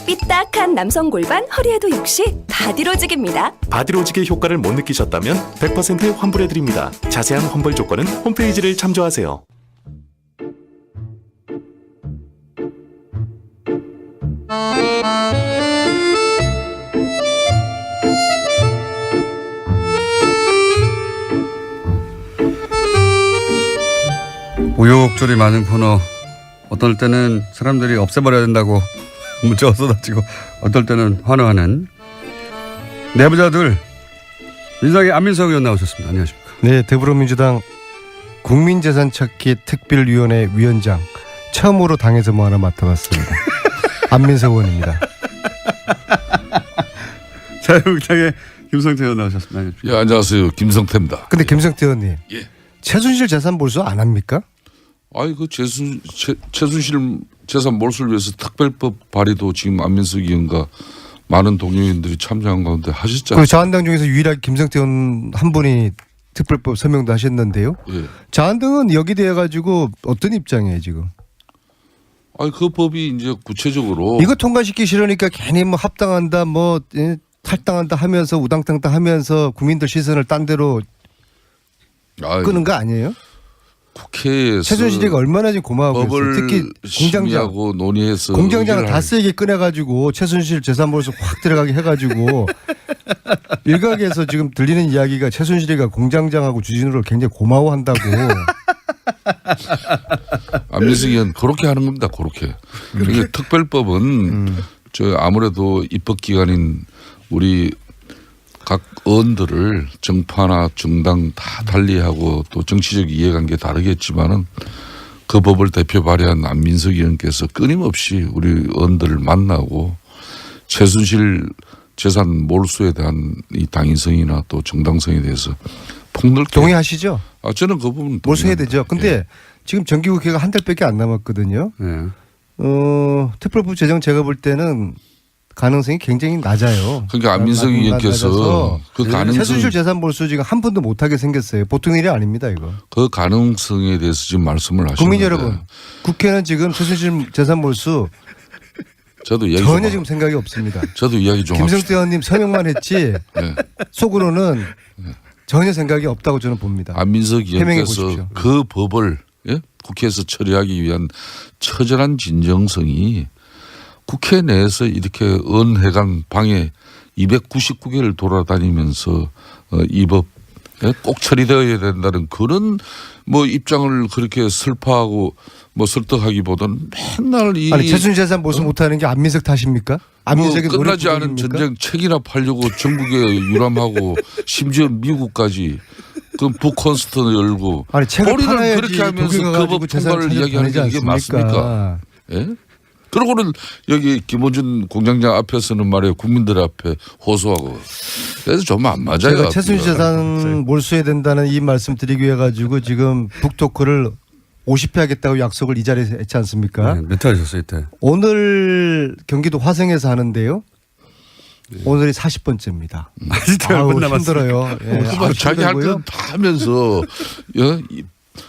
I: 삐딱한 남성 골반 허리에도 역시 바디로직입니다.
K: 바디로직의 효과를 못 느끼셨다면 100% 환불해드립니다. 자세한 환불 조건은 홈페이지를 참조하세요.
A: 우여곡절이 많은 코너. 어떨 때는 사람들이 없애버려야 된다고 문자가 쏟아지고 어떨 때는 환호하는 내부자들 민주당의 안민석 의원 나오셨습니다. 안녕하십니까.
L: 네, 더불어민주당 국민재산찾기 특별위원회 위원장 처음으로 당에서 뭐 하나 맡아봤습니다. 안민석 의원입니다.
A: 자유국당의 김성태 의원 나오셨습니다. 안녕하십니까.
M: 예, 안녕하세요. 김성태입니다.
L: 근데 김성태 의원님,
M: 예.
L: 최순실 재산 몰수 안 합니까?
M: 아이 그 최순실 재산 몰수를 위해서 특별법 발의도 지금 안민석 의원과 많은 동료인들이 참여한 가운데 하셨잖아요.
L: 그 자한당 중에서 유일하게 김성태 의원 한 분이 특별법 서명도 하셨는데요.
M: 예.
L: 자한당은 여기 대해 가지고 어떤 입장이에요 지금?
M: 아니 그 법이 이제 구체적으로
L: 이거 통과시키기 싫으니까 괜히 뭐 합당한다 뭐 탈당한다 하면서 우당탕당 하면서 국민들 시선을 딴 데로 끄는 거 아니에요?
M: 국회에서
L: 최순실이가 얼마나 지금 고마워했어요.
M: 법을
L: 특히 공장장
M: 심의하고 논의해서
L: 공장장을
M: 의견을
L: 다 세게 꺼내가지고 최순실 재산몰수 확 들어가게 해가지고 일각에서 지금 들리는 이야기가 최순실이가 공장장하고 주진우를 굉장히 고마워한다고.
M: 안민석 의원 그렇게 하는 겁니다. 그렇게. 그러니까 특별법은 저 아무래도 입법기관인 우리 각 의원들을 정파나 정당 다 달리하고 또 정치적 이해관계 다르겠지만은 그 법을 대표 발의한 안민석 의원께서 끊임없이 우리 의원들을 만나고 최순실 재산 몰수에 대한 이 당위성이나 또 정당성에 대해서 폭넓게
L: 동의하시죠?
M: 저는 그 부분
L: 몰수해야 되죠. 근데
M: 예.
L: 지금 정기국회가 한 달밖에 안 남았거든요.
A: 예.
L: 특별법 제정 제가 볼 때는 가능성이 굉장히 낮아요.
M: 그러니까 안민석 의원께서 그 가능성
L: 최순실 재산 몰수 지금 한 푼도 못하게 생겼어요. 보통 일이 아닙니다 이거.
M: 그 가능성에 대해서 지금 말씀을 하시는데
L: 국민 여러분, 국회는 지금 최순실 재산 몰수
M: 저도 이야기
L: 전혀
M: 좀
L: 지금 생각이 없습니다.
M: 저도 이야기 좀
L: 김성태 의원님 서명만 했지
M: 네.
L: 속으로는 전혀 생각이 없다고 저는 봅니다.
M: 안민석
L: 해명해
M: 의원께서
L: 보십시오.
M: 그 법을 예? 국회에서 처리하기 위한 처절한 진정성이 국회 내에서 이렇게 은해강 방해 299개를 돌아다니면서 이 법 꼭 처리되어야 된다는 그런 뭐 입장을 그렇게 슬퍼하고 뭐 설득하기보다는 맨날 이
L: 아니 최순실 재산 몰수 못하는 게 안민석 탓입니까? 안민석이
M: 뭐 끝나지 않은 전쟁 책이나 팔려고 전국에 유람하고 심지어 미국까지 그 북콘서트 열고
L: 아니 책을
M: 우리는
L: 팔아야지
M: 그렇게 하면서
L: 독일
M: 그
L: 가가지고
M: 법
L: 재산
M: 통과를 이야기하는 게 이게
L: 않습니까?
M: 맞습니까? 예? 그러고는 여기 김호준 공장장 앞에서는 말이에요 국민들 앞에 호소하고 그래서 좀 안 맞아요.
L: 제가 최순실
M: 앞뒤가.
L: 재산 몰수해야 된다는 이 말씀 드리기 위해 가지고 지금 북토크를 50회 하겠다고 약속을 이 자리에서 했지 않습니까?
A: 네, 몇 회 하셨어요 이때?
L: 오늘 경기도 화성에서 하는데요. 오늘이 40번째입니다.
A: 아직도
L: 아우,
A: 몇 남았습니까?
L: 힘들어요. 예, 아주
M: 자기 할
L: 힘들고요.
M: 때는 다 하면서 이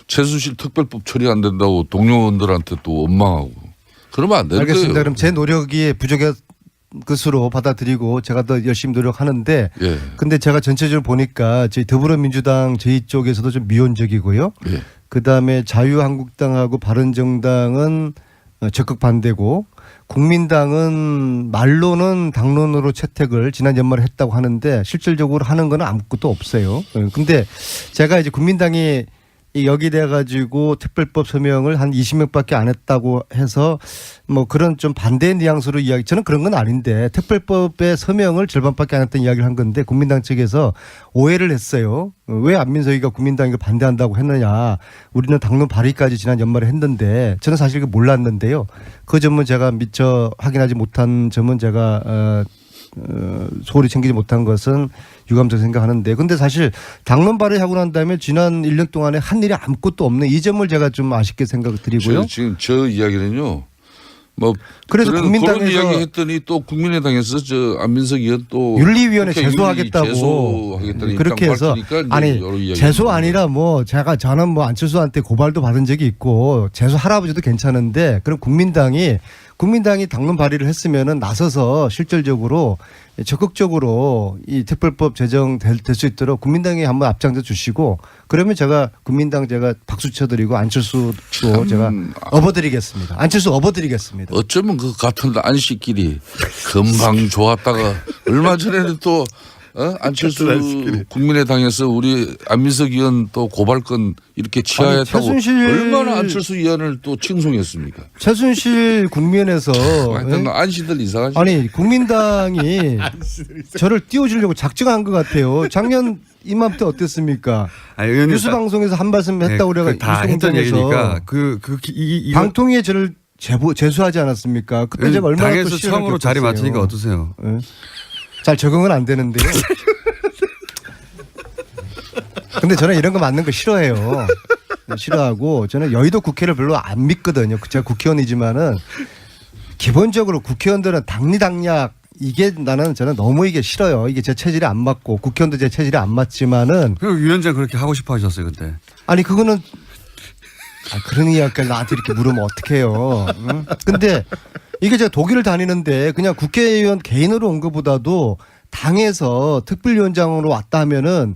M: 최순실 특별법 처리 안 된다고 동료 의원들한테 또 원망하고 그러면 안 되는
L: 알겠습니다.
M: 거예요.
L: 그럼 제 노력이 부족한 것으로 받아들이고 제가 더 열심히 노력하는데
M: 예.
L: 근데 제가 전체적으로 보니까 저희 더불어민주당 저희 쪽에서도 좀 미온적이고요.
M: 예.
L: 그다음에 자유한국당하고 바른정당은 적극 반대고 국민당은 말로는 당론으로 채택을 지난 연말에 했다고 하는데 실질적으로 하는 건 아무것도 없어요. 근데 제가 이제 국민당이 여기 돼 가지고 특별법 서명을 한 20명밖에 안 했다고 해서 뭐 그런 좀 반대 뉘앙스로 이야기 저는 그런 건 아닌데 특별법의 서명을 절반밖에 안 했던 이야기를 한 건데 국민당 측에서 오해를 했어요. 왜 안민석이가 국민당이 반대한다고 했느냐. 우리는 당론 발의까지 지난 연말에 했는데 저는 사실 몰랐는데요. 그 점은 제가 미처 확인하지 못한 점은 제가 소홀히 챙기지 못한 것은 유감스럽게 생각하는데 근데 사실 당론 발의하고 난 다음에 지난 1년 동안에 한 일이 아무것도 없는 이 점을 제가 좀 아쉽게 생각드리고요.
M: 지금 저 이야기는요. 뭐
L: 그래서
M: 그런
L: 국민당에서
M: 이야기 했더니 또 국민의당에서 저 안민석 의원 또
L: 윤리위원회
M: 국회
L: 제소하겠다고
M: 제소하겠다는
L: 그렇게
M: 입장
L: 해서
M: 밝히니까 이제
L: 아니
M: 여러 이야기가
L: 제소
M: 나오는
L: 아니라 뭐 저는 뭐 안철수한테 고발도 받은 적이 있고 제소 할아버지도 괜찮은데 그럼 국민당이 당론 발의를 했으면은 나서서 실질적으로 적극적으로 이 특별법 제정될 수 있도록 국민당이 한번 앞장서 주시고 그러면 제가 국민당 제가 박수 쳐드리고 안철수도 제가 업어드리겠습니다. 안철수 업어드리겠습니다.
M: 어쩌면 그 같은 안식끼리 금방 좋았다가 얼마 전에는 또 안철수 국민의당에서 우리 안민석 의원 또 고발건 이렇게 취하했다고 얼마나 안철수 의원을 또 칭송했습니까?
L: 최순실 국면에서
M: 하여튼 안시들 이상하지.
L: 아니 국민당이 저를 띄워주려고 작정한 것 같아요. 작년 이맘때 어땠습니까?
A: 아니, 의원님
L: 뉴스 방송에서 한 말씀 했다고 그래가
A: 다 했던 얘기니까
L: 방통위에 저를 제소하지 않았습니까? 그때 제가 얼마나
A: 당에서 처음으로 자리 맡으니까 어떠세요?
L: 네. 잘 적응은 안 되는데요. 근데 저는 이런 거 맞는 거 싫어해요. 싫어하고 저는 여의도 국회를 별로 안 믿거든요. 제가 국회의원이지만은 기본적으로 국회의원들은 당리당략 이게 저는 너무 이게 싫어요. 이게 제 체질에 안 맞고 국회의원도 제 체질에 안 맞지만은.
A: 그 위원장 그렇게 하고 싶어 하셨어요 그때.
L: 아니 그거는 그런 이야기를 나한테 이렇게 물으면 어떡해요. 응? 근데 이게 제가 독일을 다니는데 그냥 국회의원 개인으로 온 것보다도 당에서 특별위원장으로 왔다 하면은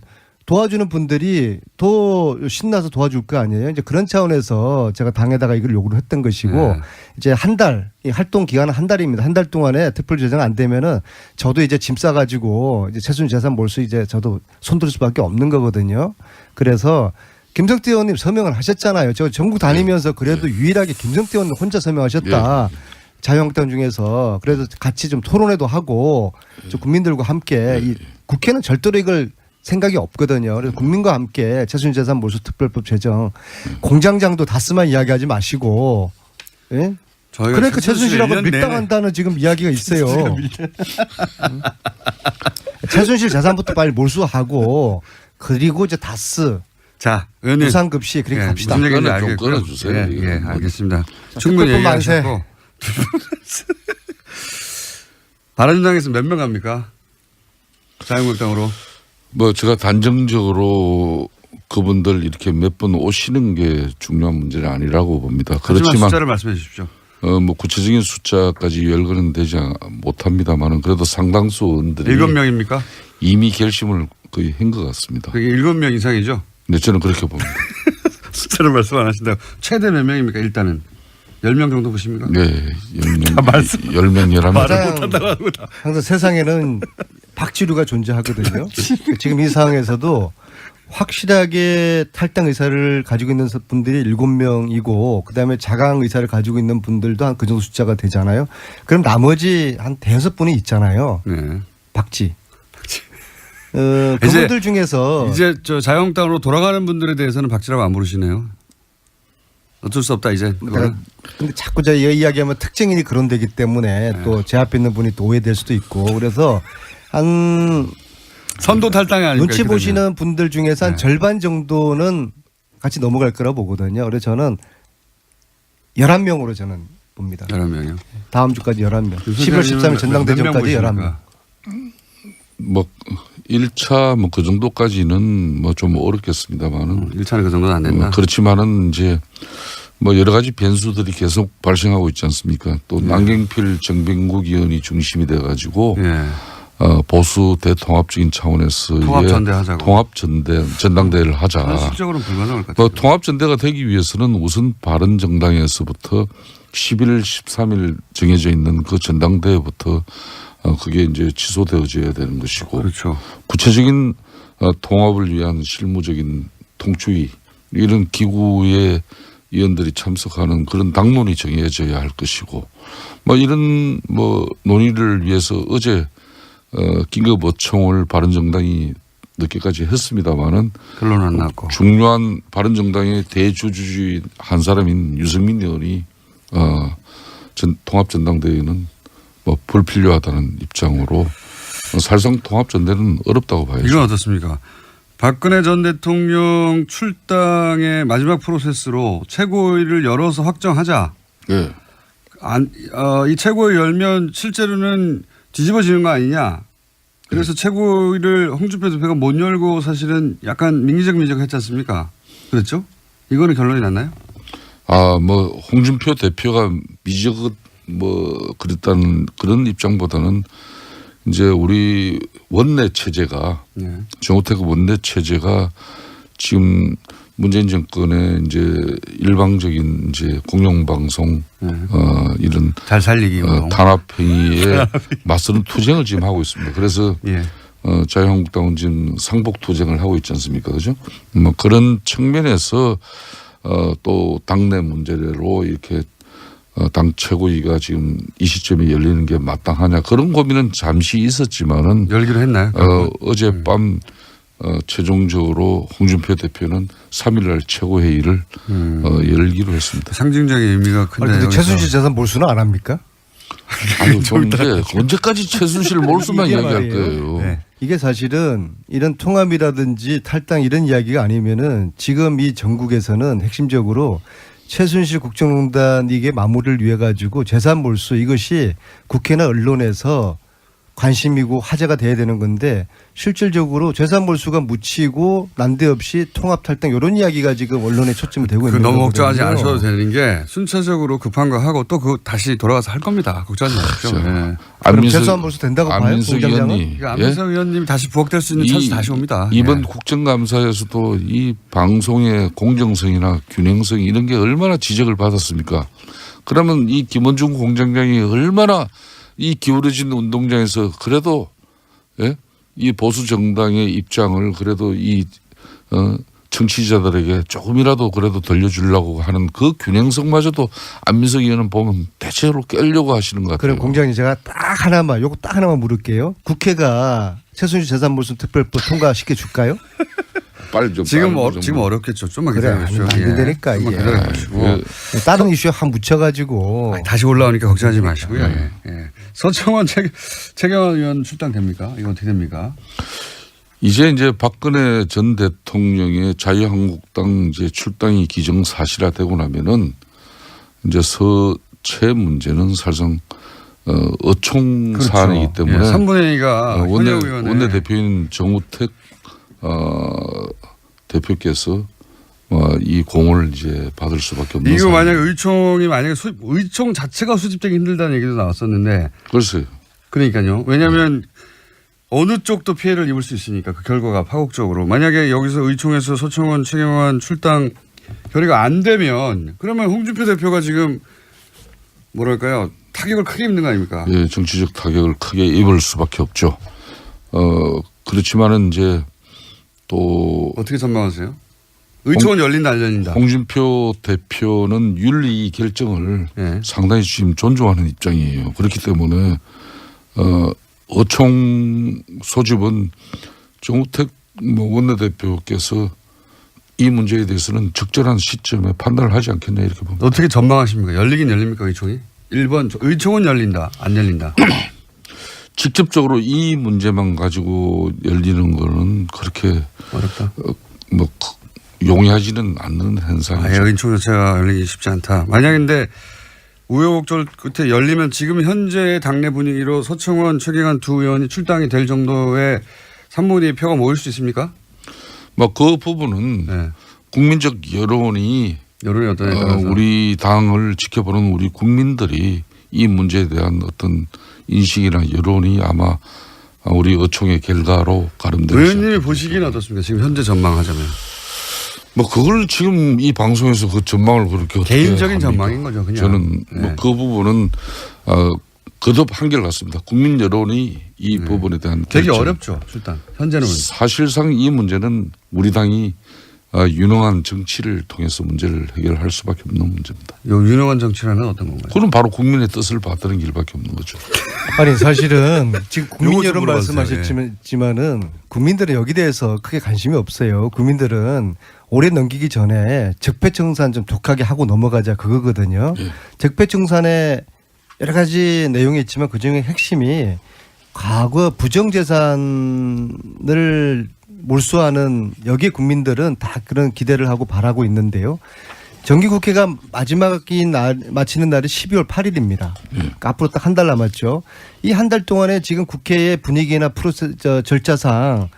L: 도와주는 분들이 더 신나서 도와줄 거 아니에요. 이제 그런 차원에서 제가 당에다가 이걸 요구를 했던 것이고 이제 한 달, 이 활동 기간은 한 달입니다. 한 달 동안에 특별 제정 안 되면은 저도 이제 짐 싸가지고 이제 최순실 재산 몰수 이제 저도 손들 수밖에 없는 거거든요. 그래서 김성태 의원님 서명을 하셨잖아요. 저 전국 다니면서 그래도 유일하게 김성태 의원님 혼자 서명하셨다. 자유한국당 중에서 그래서 같이 좀 토론회도 하고 좀 국민들과 함께 이 국회는 절대로 이걸 생각이 없거든요. 그래서 국민과 함께 최순실 재산 몰수 특별법 제정 공장장도 다스만 이야기하지 마시고 예? 그러니까 최순실하고 밀당한다는 지금 이야기가 있어요. 최순실 재산부터 빨리 몰수하고 그리고 이제 다스
A: 자, 의원님.
L: 무상급시 그렇게 갑시다.
A: 무슨 얘기인지
M: 좀
A: 알겠고요.
M: 끊어주세요.
A: 예, 알겠습니다. 충분히 얘기하셨고. 바른정당에서 몇 명 갑니까? 자유한국당으로.
M: 뭐 제가 단정적으로 그분들 이렇게 몇 분 오시는 게 중요한 문제는 아니라고 봅니다.
A: 그렇지만 숫자를 말씀해 주십시오.
M: 뭐 구체적인 숫자까지 열거는 되지 못합니다만은 그래도 상당수 의원들이
A: 7명입니까?
M: 이미 결심을 거의 한 것 같습니다.
A: 그게 7명 이상이죠?
M: 네, 저는 그렇게 봅니다.
A: 숫자를 말씀 안 하신다고. 최대 몇 명입니까? 일단은 10명 정도 보십니까?
M: 네, 10명,
A: 다 말씀
M: 10명, 11명.
A: 말을 못한다고 하고 다.
L: 항상 세상에는 박지류가 존재하거든요. 지금 이 상황에서도 확실하게 탈당 의사를 가지고 있는 분들이 7명이고 그다음에 자강 의사를 가지고 있는 분들도 한 그 정도 숫자가 되잖아요. 그럼 나머지 한 5분이 있잖아요.
A: 네.
L: 박지. 그분들 중에서
A: 이제 저 자유한국당으로 돌아가는 분들에 대해서는 박지라고 안 부르시네요. 어쩔 수 없다 이제.
L: 근데 자꾸 제가 이야기하면 특정인이 그런 데기 때문에 또 제 앞에 있는 분이 또 오해될 수도 있고 그래서 한
A: 선도 탈당이 아니까
L: 눈치 보시는 분들 중에서 한 절반 정도는 같이 넘어갈 거라 보거든요. 그래서 저는 11명으로 저는 봅니다.
A: 11명이요?
L: 다음 주까지 11명. 10월 13일 전당대전까지 11명.
M: 뭐 1차 뭐 그 정도까지는 뭐 좀 어렵겠습니다만은
A: 1차는 그 정도는 안 된다.
M: 그렇지만은 이제 뭐 여러 가지 변수들이 계속 발생하고 있지 않습니까? 또 남경필 정병국 의원이 중심이 돼 가지고 보수 대통합적인 차원에서
A: 통합전대하자고.
M: 전당대회를 하자.
A: 현실적으로는 불가능할 것 같아요.
M: 뭐 통합전대가 되기 위해서는 우선 바른정당에서부터 11일, 13일 정해져 있는 그 전당대회부터 그게 이제 취소되어져야 되는 것이고.
A: 그렇죠.
M: 구체적인 통합을 위한 실무적인 통추위 이런 기구의 위원들이 참석하는 그런 당론이 정해져야 할 것이고 뭐 이런 뭐 논의를 위해서 어제 긴급 어청을 바른정당이 늦게까지 했습니다마는
A: 결론 안 났고
M: 중요한 바른정당의 대주주의 한 사람인 유승민 의원이 통합전당대회는 뭐 불필요하다는 입장으로 사실상 통합전대는 어렵다고 봐야죠.
A: 이건 어떻습니까? 박근혜 전 대통령 출당의 마지막 프로세스로 최고위를 열어서 확정하자.
M: 네.
A: 이 최고위 열면 실제로는 뒤집어지는 거 아니냐. 그래서 최고위를 홍준표 대표가 못 열고 사실은 약간 민기적 했지 않습니까? 그랬죠? 이거는 결론이 났나요?
M: 뭐 홍준표 대표가 그랬다는 그런 입장보다는 이제 우리 원내 체제가 정우택 원내 체제가 지금 문재인 정권의 이제 일방적인 이제 공영방송 이런
A: 잘 살리기
M: 탄압 행위에 맞서는 투쟁을 지금 하고 있습니다. 그래서 자유한국당은 지금 상복 투쟁을 하고 있지 않습니까, 그죠? 뭐 그런 측면에서 또 당내 문제로 이렇게 당 최고위가 지금 이 시점에 열리는 게 마땅하냐 그런 고민은 잠시 있었지만은
A: 열기로 했나요?
M: 어젯밤 최종적으로 홍준표 대표는 3일날 최고회의를 열기로 했습니다.
A: 상징적인 의미가 큰데.
L: 근데 최순실 재산 몰수는 안 합니까?
M: 아니, 이제 언제까지 최순실 몰수만 이야기할 거예요.
L: 네. 이게 사실은 이런 통합이라든지 탈당 이런 이야기가 아니면은 지금 이 전국에서는 핵심적으로 최순실 국정농단 이게 마무리를 위해 가지고 재산 몰수 이것이 국회나 언론에서 관심이고 화제가 돼야 되는 건데 실질적으로 재산 몰수가 묻히고 난데없이 통합 탈당 이런 이야기가 지금 언론에 초점이 되고 있는
A: 너무
L: 거거든요.
A: 걱정하지 않으셔도 되는 게 순차적으로 급한 거 하고 또 그 다시 돌아가서 할 겁니다. 걱정하지 마십시오.
L: 그럼
A: 예.
L: 재산 몰수 된다고 봐요?
M: 안민석
L: 공장장은?
M: 의원님,
A: 그러니까 안민석 의원님 다시 부각될 수 있는 찬스 다시 옵니다.
M: 이번
A: 예.
M: 국정감사에서도 이 방송의 공정성이나 균형성 이런 게 얼마나 지적을 받았습니까? 그러면 이 김원중 공장장이 얼마나 이 기울어진 운동장에서 그래도 예? 이 보수 정당의 입장을 그래도 이 청취자들에게 조금이라도 그래도 들려주려고 하는 그 균형성마저도 안민석 의원은 보면 대체로 깨려고 하시는 것 같아요.
L: 그럼 공장님 제가 딱 하나만 물을게요. 국회가 최순실 재산몰수 특별법 통과시켜 줄까요?
M: 빨리 좀
A: 지금
M: 빨리 좀
A: 지금 어렵겠죠. 좀만
L: 그래,
A: 기다려주십시오.
L: 안 된다니까,
A: 좀만
L: 이게.
A: 기다려주시고
L: 다른 이슈에 한 묻혀가지고
A: 다시 올라오니까 걱정하지 마시고요. 예. 예. 서청원 최경환 의원 출당됩니까? 이건 어떻게 됩니까?
M: 이제 박근혜 전 대통령의 자유한국당 이제 출당이 기정사실화되고 나면은 이제 서체 문제는 사실상 어총 사안이기 때문에
A: 3분의 2가
M: 원내대표인 정우택 대표께서 이 공을 이제 받을 수밖에 없는
A: 이거
M: 상황.
A: 만약 의총이 만약에 의총 자체가 수집되기 힘들다는 얘기도 나왔었는데
M: 글쎄요.
A: 그러니까요. 왜냐하면 어느 쪽도 피해를 입을 수 있으니까 그 결과가 파국적으로 만약에 여기서 의총에서 서청원 최경환 출당 결의가 안 되면 그러면 홍준표 대표가 지금 뭐랄까요 타격을 크게 입는 거 아닙니까?
M: 예, 정치적 타격을 크게 입을 수밖에 없죠. 그렇지만은 이제 또
A: 어떻게 전망하세요? 의총은 열린다 안 열린다?
M: 홍준표 대표는 윤리 결정을 상당히 지금 존중하는 입장이에요. 그렇기 때문에 어총 소집은 정우택 원내대표께서 이 문제에 대해서는 적절한 시점에 판단을 하지 않겠냐 이렇게 봅니다.
A: 어떻게 전망하십니까? 열리긴 열립니까 의총이? 1번 의총은 열린다 안 열린다?
M: 직접적으로 이 문제만 가지고 열리는 거는 그렇게
A: 어렵다.
M: 용이하지는 않는 현상이죠.
A: 의총 자체가 열리기 쉽지 않다. 만약인데 우여곡절 끝에 열리면 지금 현재 당내 분위기로 서청원, 최경환 두 의원이 출당이 될 정도의 3분의 2 표가 모일 수 있습니까?
M: 그 부분은 국민적 여론이
A: 어떤
M: 우리 당을 지켜보는 우리 국민들이 이 문제에 대한 어떤 인식이나 여론이 아마 우리 어총의 결과로 가름되지
A: 의원님이 보시기는 어떻습니까? 지금 현재 전망하자면.
M: 그걸 지금 이 방송에서 그 전망을 그렇게
A: 개인적인
M: 합니까?
A: 전망인 거죠, 그냥.
M: 저는 그 부분은 거듭 한결같습니다. 국민 여론이 이 부분에 대한
A: 되게
M: 결정.
A: 어렵죠, 출당. 현재는.
M: 사실상 이 문제는 우리 당이 유능한 정치를 통해서 문제를 해결할 수밖에 없는 문제입니다.
A: 요 유능한 정치라는 어떤 건가요?
M: 그건 바로 국민의 뜻을 받드는 길밖에 없는 거죠.
L: 아니 사실은 지금 국민
A: 요거 좀
L: 여론
A: 물어봐주세요.
L: 말씀하셨지만은 국민들은 여기 대해서 크게 관심이 없어요. 국민들은 올해 넘기기 전에 적폐청산 좀 독하게 하고 넘어가자 그거거든요. 적폐청산에 여러 가지 내용이 있지만 그중에 핵심이 과거 부정재산을 몰수하는 여기에 국민들은 다 그런 기대를 하고 바라고 있는데요. 정기국회가 마지막인 날 마치는 날이 12월 8일입니다. 그러니까 앞으로 딱 한 달 남았죠. 이 한 달 동안에 지금 국회의 분위기나 절차상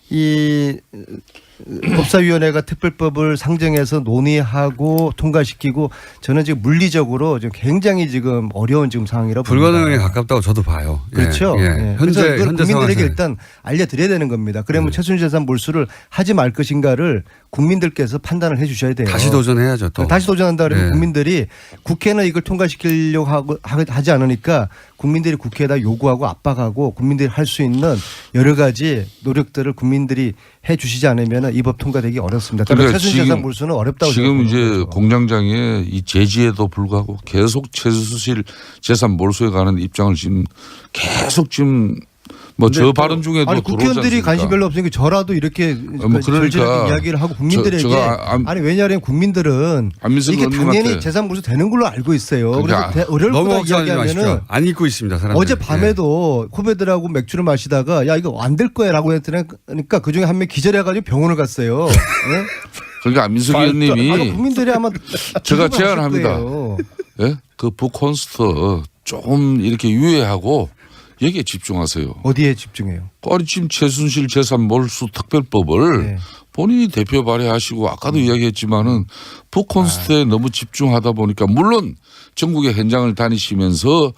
L: 이 법사위원회가 특별법을 상정해서 논의하고 통과시키고 저는 지금 물리적으로 지금 굉장히 지금 어려운 지금 상황이라고
A: 불가능에 가깝다고 저도 봐요.
L: 그렇죠.
A: 예.
L: 그래서 그걸 국민들에게
A: 상황에서.
L: 일단 알려드려야 되는 겁니다. 그러면 최순실 재산 몰수를 하지 말 것인가를 국민들께서 판단을 해 주셔야 돼요.
A: 다시 도전해야죠. 또.
L: 다시 도전한다 그러면
A: 네.
L: 국민들이 국회는 이걸 통과시키려고 하지 않으니까 국민들이 국회에다 요구하고 압박하고 국민들이 할 수 있는 여러 가지 노력들을 국민들이 해 주시지 않으면 이 법 통과되기 어렵습니다.
M: 그러니까
L: 최순실 재산 몰수는 어렵다고
M: 지금
L: 생각합니다.
M: 이제 공장장의 이 제지에도 불구하고 계속 최순실 재산 몰수에 관한 입장을 지금 계속 지금 저 발언 중에도
L: 아니
M: 들어오지
L: 국회의원들이
M: 않습니까?
L: 관심 별로 없으니까 저라도 이렇게
M: 그러니까
L: 절절하게 이야기를 하고 국민들에게 아니 왜냐하면 국민들은
M: 안민석
L: 이게 당연히
M: 의원님한테
L: 재산 몰수 되는 걸로 알고 있어요.
M: 그러니까
L: 그래서
A: 너무
L: 어려울보다
A: 걱정하지
L: 이야기하면은
A: 마십시오. 안 잊고 있습니다. 사람들.
L: 어제 밤에도 후배들하고 맥주를 마시다가 야 이거 안 될 거야라고 했더니까 그 중에 한 명 기절해가지고 병원을 갔어요. 네?
M: 그러니까 안민석 의원님이
L: 국민들이 아마
M: 제가
L: 기분이
M: 제안합니다.
L: 없을 거예요.
M: 예? 그 북콘스트 조금 이렇게 유예하고 여기에 집중하세요.
L: 어디에 집중해요?
M: 아니 지금 최순실 재산 몰수 특별법을
L: 네.
M: 본인이 대표 발의하시고 아까도 이야기했지만은 북콘스트에 너무 집중하다 보니까 물론 전국의 현장을 다니시면서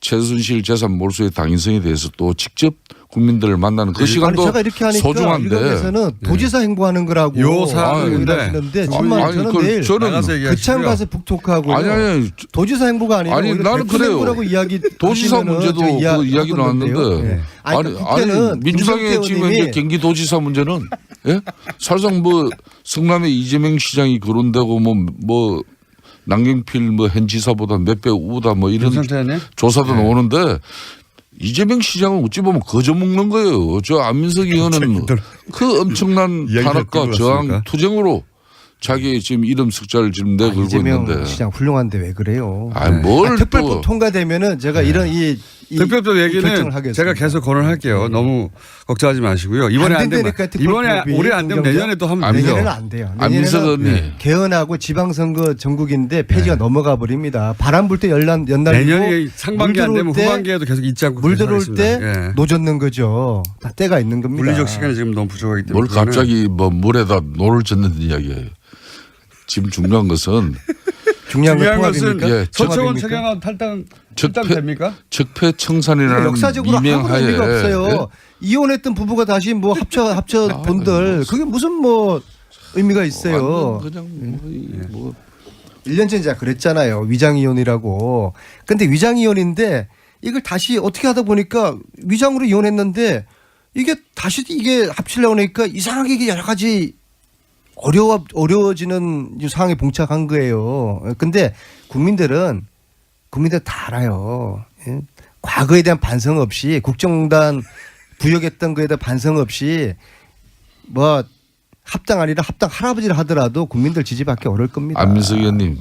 M: 최순실 재산 몰수의 당위성에 대해서 또 직접 국민들을 만나는 그 시간도
L: 제가 이렇게 하니까
M: 소중한데
L: 일각에서는 도지사 행보하는 거라고
A: 요 사안인데
L: 하시는데 정말
M: 아니,
L: 저는
M: 그걸
L: 내일
M: 저는
L: 그창 가서 북토크하고
M: 아니
L: 도지사 행보가 아니라
M: 아니,
L: 오히려
M: 나는
L: 대권
M: 그래요.
L: 행보라고 이야기
M: 도지사 문제도 그 이야기 나왔는데 아니 민주당의 지금 현재 경기도지사 문제는 예? 사실상 뭐 성남의 이재명 시장이 거론되고 뭐 남경필 뭐 현 지사보다 몇 배 우다 뭐 이런 조사도 나오는데 이재명 시장은 어찌 보면 거저 먹는 거예요. 저 안민석 의원은 그 엄청난 탄압과 저항 투쟁으로 자기 지금 이름 석자를 지금 내걸고
L: 이재명
M: 있는데.
L: 시장 훌륭한데 왜 그래요?
M: 뭘
L: 특별법 통과되면은 제가 이런 이
A: 특별법 얘기는
L: 결정을 하겠습니다.
A: 제가 계속 거론할게요. 너무 걱정하지 마시고요. 이번에 안 되면 이번에 올해 안 되면 내년에 또 하면 되죠.
L: 내년에는 안 돼요.
M: 안민석
L: 내년에는
M: 의원님.
L: 개헌하고 지방선거 전국인데 폐지가 넘어가 버립니다. 바람 불 때 연날리고
A: 내년이 상반기 안 되면 후반기에도 계속 잊지 않고
L: 물 들어올 때
A: 예.
L: 노젓는 거죠. 다 때가 있는 겁니다.
A: 물리적 시간이 지금 너무 부족하기 때문에.
M: 뭘 갑자기 뭐 물에다 노를 젓는 이야기예요. 지금 중요한 것은
L: 중요한 건
A: 것은
L: 통합입니까?
A: 예, 서청원
L: 통합입니까?
A: 최경환 탈당 됩니까?
M: 적폐청산이라는
L: 역사적으로
M: 미명하에
L: 의미가 없어요.
M: 예?
L: 이혼했던 부부가 다시 뭐 합쳐 본들 그게 무슨 뭐 의미가 있어요.
M: 그냥 뭐
L: 1년 전에 제가 그랬잖아요. 위장이혼이라고. 근데 위장이혼인데 이걸 다시 어떻게 하다 보니까 위장으로 이혼했는데 이게 다시 이게 합치려고 하니까 이상하게 이게 여러 가지 어려워지는 상황에 봉착한 거예요. 근데 국민들 다 알아요. 예? 과거에 대한 반성 없이 국정농단 부역했던 거에 대한 반성 없이 뭐 합당 아니라 합당 할아버지를 하더라도 국민들 지지받기 어려울 겁니다.
M: 안민석 의원님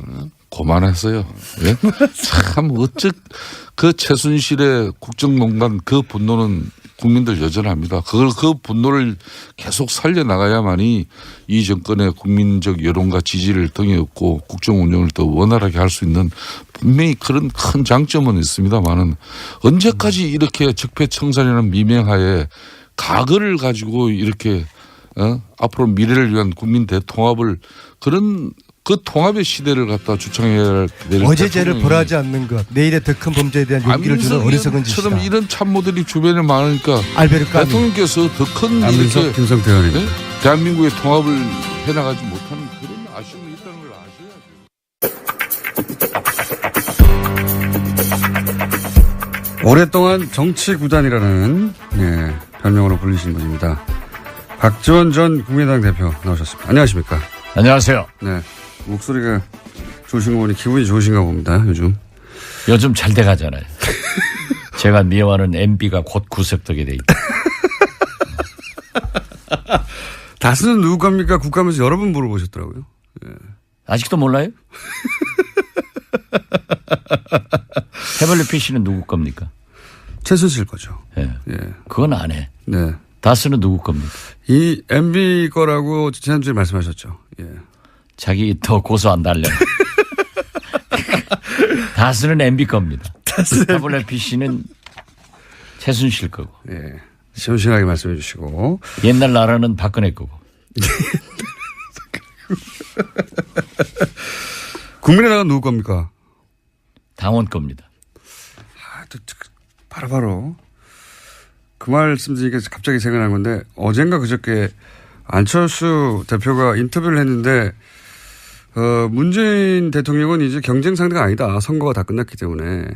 M: 고만했어요. 예? 참 그 최순실의 국정농단 그 분노는 국민들 여전합니다. 그 분노를 계속 살려나가야만이 이 정권의 국민적 여론과 지지를 등에 업고 국정 운영을 더 원활하게 할 수 있는 분명히 그런 큰 장점은 있습니다만은 언제까지 이렇게 적폐청산이라는 미명하에 과거를 가지고 이렇게 앞으로 미래를 위한 국민 대통합을 그런 그 통합의 시대를 갖다 주창해야 될
L: 어제 죄를 벌하지 않는 것, 내일의 더 큰 범죄에 대한 용기를 주는 어리석은 짓이다.
M: 처럼 이런 참모들이 주변에 많으니까
L: 알베르 까미.
M: 대통령께서 더 큰 이렇게
A: 김성태 의원님.
M: 네? 대한민국의 통합을 해나가지 못하는 그런 아쉬움이 있다는 걸 아셔야죠.
A: 오랫동안 정치 구단이라는 별명으로 불리신 분입니다. 박지원 전 국민의당 대표 나오셨습니다. 안녕하십니까?
N: 안녕하세요.
A: 네. 목소리가 좋으신 거 보니 기분이 좋으신가 봅니다. 요즘
N: 잘 돼가잖아요. 제가 미워하는 MB가 곧 구색되게 돼 있다.
A: 다스는 누구 겁니까? 국감에서 여러 번 물어보셨더라고요. 예.
N: 아직도 몰라요? 해벌리 PC는 누구 겁니까?
A: 최순실 거죠.
N: 예.
A: 예.
N: 그건 안 해.
A: 네.
N: 다스는 누구 겁니까?
A: 이 MB 거라고 지난주에 말씀하셨죠. 예.
N: 자기 더 고소 안 달래. 다스는 MB 겁니다. 해벌리 PC는 최순실 거고.
A: 예. 시원시원하게 말씀해 주시고.
N: 옛날 나라는 박근혜 거고.
A: 국민의당은 누구 겁니까?
N: 당원 겁니다.
A: 바로 그 말씀 드리니까 갑자기 생각난 건데 어젠가 그저께 안철수 대표가 인터뷰를 했는데 문재인 대통령은 이제 경쟁 상대가 아니다. 선거가 다 끝났기 때문에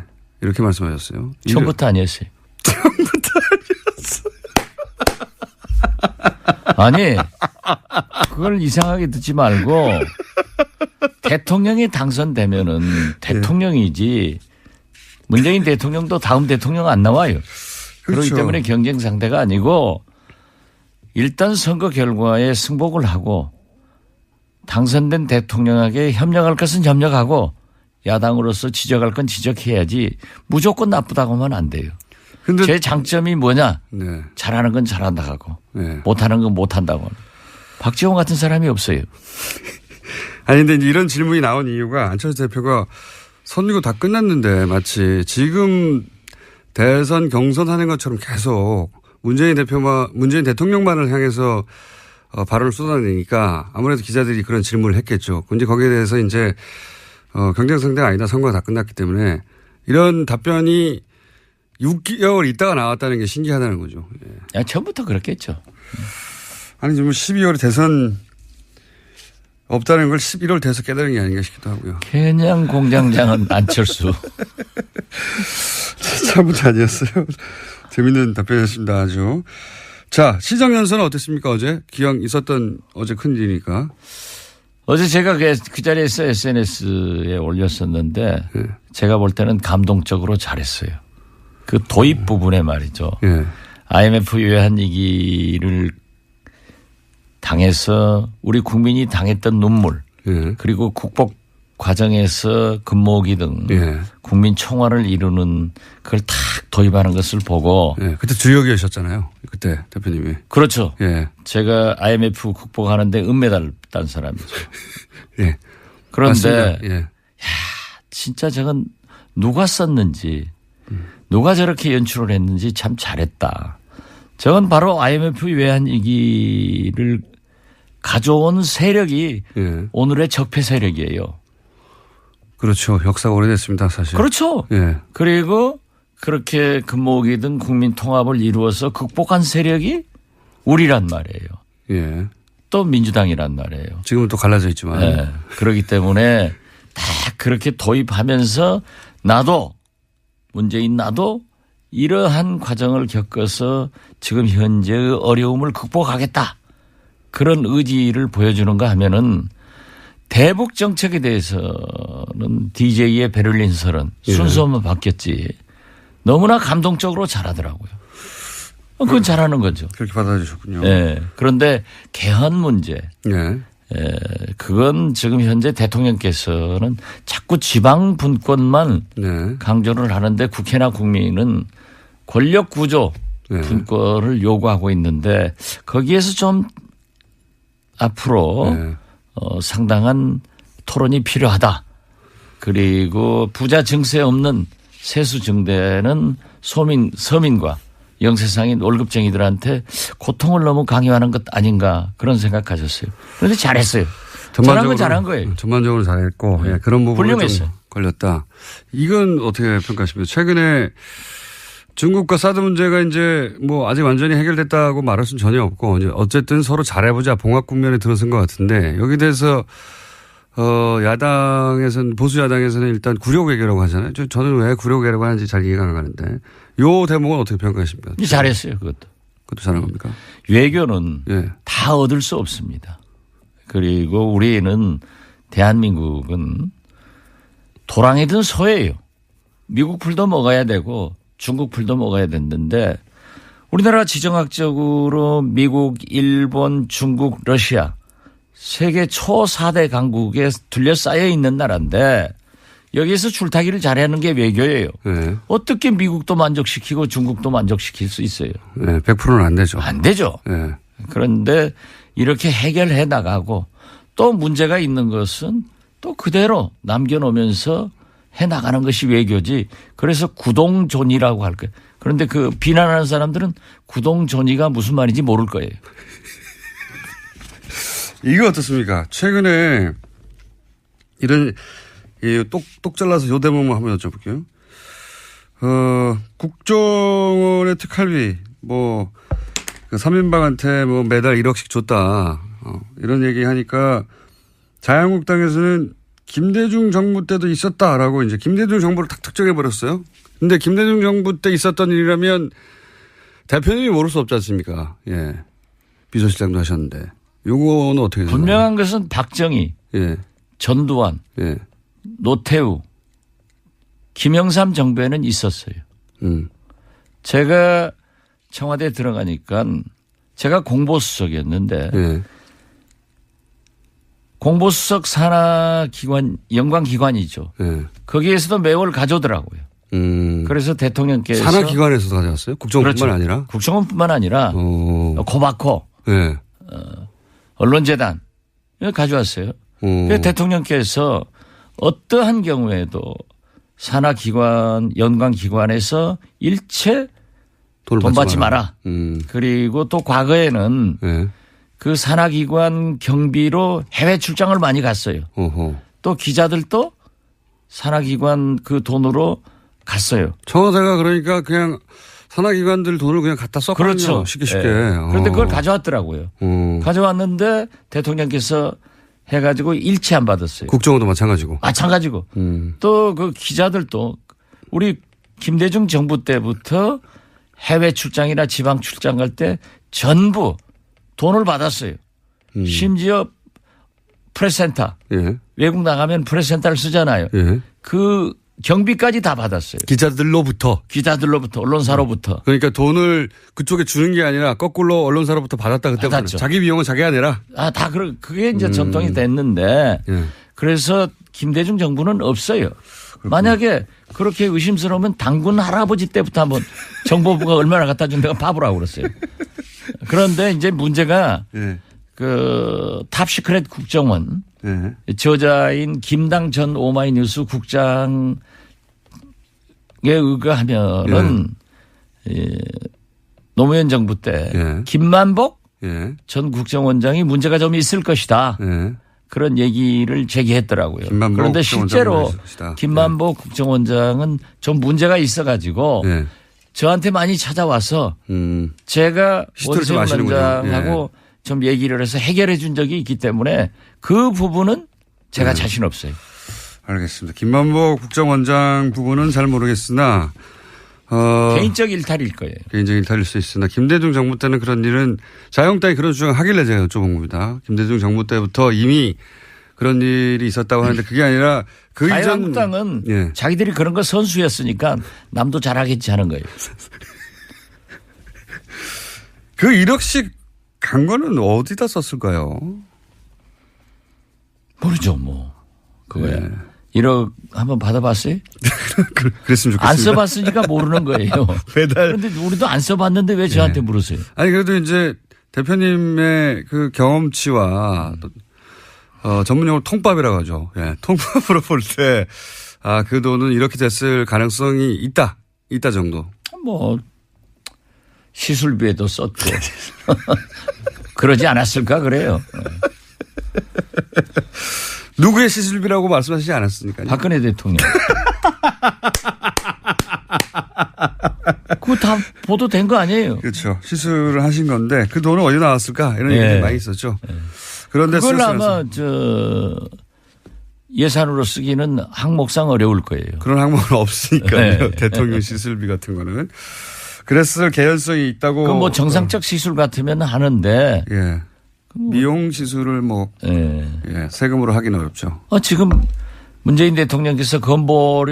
A: 이렇게 말씀하셨어요.
N: 처음부터 아니었어요. 처음부터 아니었어요. 아니 그걸 이상하게 듣지 말고 대통령이 당선되면은 대통령이지 문재인 대통령도 다음 대통령 안 나와요. 그렇기
A: 그렇죠.
N: 때문에 경쟁 상대가 아니고 일단 선거 결과에 승복을 하고 당선된 대통령에게 협력할 것은 협력하고 야당으로서 지적할 건 지적해야지 무조건 나쁘다고 하면 안 돼요. 근데 제 장점이 뭐냐?
A: 네.
N: 잘하는 건 잘한다고 하고
A: 네.
N: 못하는 건 못한다고 하고. 박지원 같은 사람이 없어요.
A: 아니 근데 이런 질문이 나온 이유가 안철수 대표가 선거 다 끝났는데 마치 지금 대선 경선하는 것처럼 계속 문재인 대통령만을 향해서 발언을 쏟아내니까 아무래도 기자들이 그런 질문을 했겠죠. 근데 거기에 대해서 이제 경쟁 상대가 아니다. 선거가 다 끝났기 때문에 이런 답변이 6개월 있다가 나왔다는 게 신기하다는 거죠. 예.
N: 야, 처음부터 그렇겠죠.
A: 아니 지금 12월에 대선 없다는 걸 11월 돼서 깨달은 게 아닌가 싶기도 하고요.
N: 그냥 공장장은 안철수.
A: 처음부터 아니었어요. 재밌는 답변이었습니다. 아주. 자, 시정 연설은 어땠습니까? 어제 기왕 있었던 어제 큰일이니까.
N: 어제 제가 그 자리에서 SNS에 올렸었는데 제가 볼 때는 감동적으로 잘했어요. 그 도입 부분에 말이죠. IMF 외환 위기를 당해서 우리 국민이 당했던 눈물 그리고 국복 과정에서 근무기 등 국민 총화를 이루는 그걸 탁 도입하는 것을 보고
A: 그때 주역이셨잖아요. 그때 대표님이.
N: 그렇죠. 제가 IMF 극복하는데 은메달 딴 사람이죠. 그런데 야, 진짜 저건 누가 썼는지 누가 저렇게 연출을 했는지 참 잘했다. 저건 바로 IMF 외환 위기를 가져온 세력이 오늘의 적폐 세력이에요.
A: 그렇죠. 역사가 오래됐습니다, 사실.
N: 그렇죠. 그리고 그렇게 근무기 등 국민 통합을 이루어서 극복한 세력이 우리란 말이에요. 또 민주당이란 말이에요.
A: 지금은 또 갈라져 있지만.
N: 그렇기 때문에 다 그렇게 도입하면서 문재인 나도 이러한 과정을 겪어서 지금 현재의 어려움을 극복하겠다. 그런 의지를 보여주는가 하면은 대북 정책에 대해서는 DJ의 베를린 설은 순서만 바뀌었지 너무나 감동적으로 잘하더라고요. 그건 잘하는 거죠.
A: 그렇게 받아주셨군요.
N: 그런데 개헌 문제. 그건 지금 현재 대통령께서는 자꾸 지방 분권만 강조를 하는데 국회나 국민은 권력 구조 분권을 요구하고 있는데 거기에서 좀 앞으로 상당한 토론이 필요하다. 그리고 부자 증세 없는 세수 증대는 서민과 영세상인 월급쟁이들한테 고통을 너무 강요하는 것 아닌가 그런 생각 가졌어요. 그런데 잘했어요. 잘한 건 잘한 거예요.
A: 전반적으로 잘했고 그런 부분이
N: 훌륭했어요.
A: 좀 걸렸다. 이건 어떻게 평가하십니까? 최근에 중국과 사드 문제가 이제 뭐 아직 완전히 해결됐다고 말할 수는 전혀 없고 이제 어쨌든 서로 잘해보자 봉합 국면에 들어선 것 같은데 여기 대해서 야당에서는 보수 야당에서는 일단 구력외교라고 하잖아요. 저는 왜 구력외교라고 하는지 잘 이해가 안 가는데 요 대목은 어떻게 평가하십니까?
N: 잘했어요. 그것도
A: 잘한 겁니까?
N: 외교는 다 얻을 수 없습니다. 그리고 우리는 대한민국은 도랑이든 소예요. 미국 풀도 먹어야 되고 중국 풀도 먹어야 됐는데 우리나라 지정학적으로 미국, 일본, 중국, 러시아 세계 초 4대 강국에 둘러싸여 있는 나라인데 여기에서 줄타기를 잘하는 게 외교예요. 어떻게 미국도 만족시키고 중국도 만족시킬 수 있어요?
A: 100%는 안 되죠.
N: 안 되죠. 그런데 이렇게 해결해 나가고 또 문제가 있는 것은 또 그대로 남겨놓으면서 해 나가는 것이 외교지. 그래서 구동존이라고 할 거예요. 그런데 그 비난하는 사람들은 구동존이가 무슨 말인지 모를 거예요.
A: 이거 어떻습니까? 최근에 이런 똑 잘라서 요 대목만 한번 여쭤볼게요. 국정원의 특활비 뭐 3인방한테 뭐 매달 1억씩 줬다. 이런 얘기 하니까 자유한국당에서는 김대중 정부 때도 있었다라고 이제 김대중 정부를 탁 특정해 버렸어요. 근데 김대중 정부 때 있었던 일이라면 대표님이 모를 수 없지 않습니까? 비서실장도 하셨는데. 요거는 어떻게 되나요?
N: 분명한 것은 박정희, 전두환, 노태우, 김영삼 정부에는 있었어요. 제가 청와대에 들어가니까 제가 공보수석이었는데 공보수석 산하 기관, 연관 기관이죠. 거기에서도 매월 가져오더라고요. 그래서 대통령께서
A: 산하 기관에서도 가져왔어요? 국정원뿐만 아니라?
N: 국정원뿐만 아니라 고바코, 언론재단 가져왔어요. 그래서 대통령께서 어떠한 경우에도 산하기관, 연관기관에서 일체 돈 받지 마라. 그리고 또 과거에는
A: 예.
N: 그 산하기관 경비로 해외 출장을 많이 갔어요.
A: 어허.
N: 또 기자들도 산하기관 그 돈으로 갔어요.
A: 청와대가 그러니까 그냥 산하기관들 돈을 그냥 갖다 썼거든요.
N: 그렇죠.
A: 쉽게.
N: 예. 그런데 그걸 가져왔더라고요. 가져왔는데 대통령께서 해가지고 일체 안 받았어요.
A: 국정원도 마찬가지고.
N: 마찬가지고. 또 그 기자들도 우리 김대중 정부 때부터 해외 출장이나 지방 출장 갈 때 전부 돈을 받았어요. 심지어 프레스센터.
A: 예.
N: 외국 나가면 프레스센터를 쓰잖아요.
A: 예.
N: 그 경비까지 다 받았어요.
A: 기자들로부터.
N: 언론사로부터.
A: 그러니까 돈을 그쪽에 주는 게 아니라 거꾸로 언론사로부터 받았다 그때부터.
N: 받았죠.
A: 자기 비용은 자기가 내라.
N: 그게 이제 전통이 됐는데
A: 예.
N: 그래서 김대중 정부는 없어요. 만약에 그렇게 의심스러우면 당군 할아버지 때부터 한번 정보부가 얼마나 갖다 준다고 봐보라고 그랬어요. 그런데 이제 문제가
A: 예.
N: 그 탑시크릿 국정원
A: 예.
N: 저자인 김당 전 오마이뉴스 국장에 의거하면은 노무현 정부 때
A: 예.
N: 김만복
A: 예.
N: 전 국정원장이 문제가 좀 있을 것이다.
A: 예.
N: 그런 얘기를 제기했더라고요. 그런데 실제로 김만복 국정원장은 좀 문제가 있어가지고
A: 예.
N: 저한테 많이 찾아와서 제가
A: 시스템을
N: 원세훈
A: 좀
N: 원장하고 좀 얘기를 해서 해결해 준 적이 있기 때문에 그 부분은 제가 자신 없어요.
A: 알겠습니다. 김만복 국정원장 부분은 잘 모르겠으나
N: 개인적 일탈일 거예요.
A: 개인적 일탈일 수 있으나 김대중 정부 때는 그런 일은 자유한국당이 그런 주장을 하길래 제가 여쭤본 겁니다. 김대중 정부 때부터 이미 그런 일이 있었다고 하는데 그게 아니라 그 이전
N: 자유한국당은
A: 예.
N: 자기들이 그런 거 선수였으니까 남도 잘하겠지 하는 거예요.
A: 그 1억씩 간 거는 어디다 썼을까요?
N: 모르죠, 뭐. 그거야.
A: 네.
N: 1억 한번 받아봤어요?
A: 그랬으면 좋겠습니다.
N: 안 써봤으니까 모르는 거예요.
A: 매달.
N: 그런데 우리도 안 써봤는데 왜 저한테 물으세요?
A: 아니, 그래도 이제 대표님의 그 경험치와 전문용어로 통밥이라고 하죠. 예. 통밥으로 볼 때, 그 돈은 이렇게 됐을 가능성이 있다 정도.
N: 뭐, 시술비에도 썼고. 그러지 않았을까 그래요.
A: 누구의 시술비라고 말씀하시지 않았습니까?
N: 박근혜 대통령. 그거 다 보도된 거 아니에요?
A: 그렇죠. 시술을 하신 건데 그 돈은 어디 나왔을까 이런 얘기가 많이 있었죠. 그런데
N: 그걸 아마 예산으로 쓰기는 항목상 어려울 거예요.
A: 그런 항목은 없으니까요.
N: 네.
A: 대통령 시술비 같은 거는. 그랬을 개연성이 있다고.
N: 그 뭐 정상적 시술 같으면 하는데.
A: 예. 미용 시술을 세금으로 하기는 어렵죠.
N: 지금 문재인 대통령께서 건보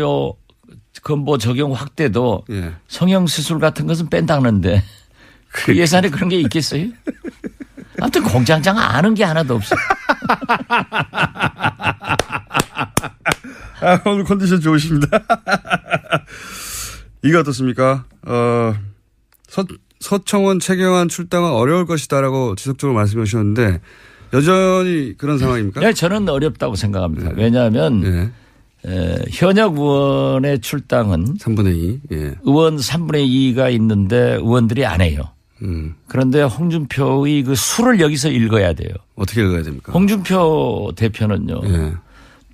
N: 적용 확대도 성형 시술 같은 것은 뺀다는데 그 예산에 그런 게 있겠어요? 아무튼 공장장 아는 게 하나도 없어.
A: 오늘 컨디션 좋으십니다. 이거 어떻습니까? 서청원, 최경환 출당은 어려울 것이다라고 지속적으로 말씀해 주셨는데 여전히 그런 상황입니까?
N: 네, 저는 어렵다고 생각합니다. 왜냐하면 현역 의원의 출당은
A: 3분의 2.
N: 의원 3분의 2가 있는데 의원들이 안 해요. 그런데 홍준표의 그 수를 여기서 읽어야 돼요.
A: 어떻게 읽어야 됩니까?
N: 홍준표 대표는요.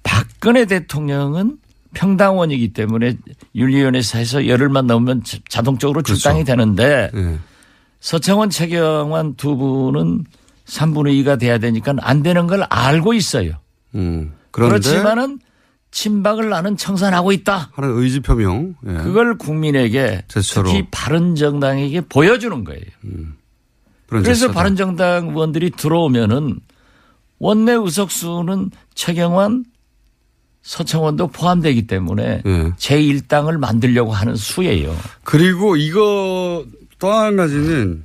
N: 박근혜 대통령은 평당원이기 때문에 윤리위원회에서 열흘만 넘으면 자동적으로 출당이 되는데 서청원, 최경환 두 분은 3분의 2가 돼야 되니까 안 되는 걸 알고 있어요. 그렇지만은 친박을 나는 청산하고 있다.
A: 하는 의지 표명.
N: 그걸 국민에게
A: 제스처로.
N: 특히 바른정당에게 보여주는 거예요. 그래서
A: 제스처다.
N: 바른정당 의원들이 들어오면은 원내 의석수는 최경환, 서청원도 포함되기 때문에 제1당을 만들려고 하는 수예요.
A: 그리고 이거 또 한 가지는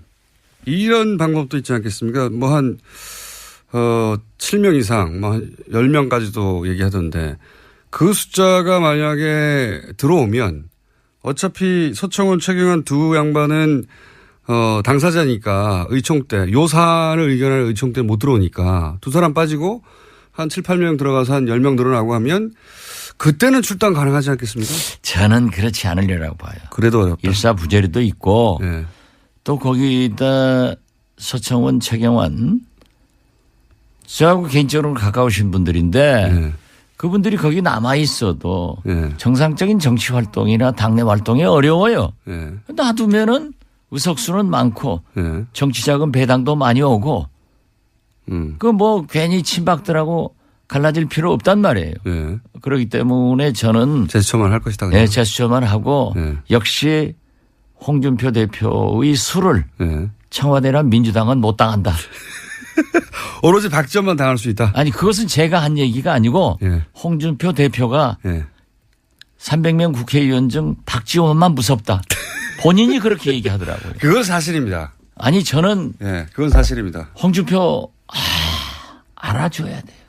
A: 이런 방법도 있지 않겠습니까? 뭐 한 7명 이상, 뭐 한 10명까지도 얘기하던데 그 숫자가 만약에 들어오면 어차피 서청원, 최경환 두 양반은 당사자니까 의총 때 요산을 의견할 의총 때 못 들어오니까 두 사람 빠지고 한 7, 8명 들어가서 한 10명 늘어나고 하면 그때는 출당 가능하지 않겠습니까?
N: 저는 그렇지 않으려고 봐요.
A: 그래도 어렵다.
N: 일사부재리도 있고
A: 네.
N: 또 거기다 서청원, 최경환 저하고 개인적으로 가까우신 분들인데
A: 네.
N: 그분들이 거기 남아 있어도
A: 네.
N: 정상적인 정치 활동이나 당내 활동이 어려워요.
A: 네.
N: 놔두면은 의석수는 많고
A: 네.
N: 정치자금 배당도 많이 오고 그 뭐 괜히 친박들하고 갈라질 필요 없단 말이에요.
A: 네.
N: 그렇기 때문에 저는
A: 제스처만 할 것이다.
N: 네, 제스처만 하고
A: 네.
N: 역시 홍준표 대표의 수를
A: 네.
N: 청와대나 민주당은 못 당한다.
A: 오로지 박지원만 당할 수 있다.
N: 아니 그것은 제가 한 얘기가 아니고
A: 예.
N: 홍준표 대표가
A: 예.
N: 300명 국회의원 중 박지원만 무섭다. 본인이 그렇게 얘기하더라고요.
A: 그건 사실입니다.
N: 아니 저는
A: 예, 그건 사실입니다.
N: 홍준표 알아줘야 돼요.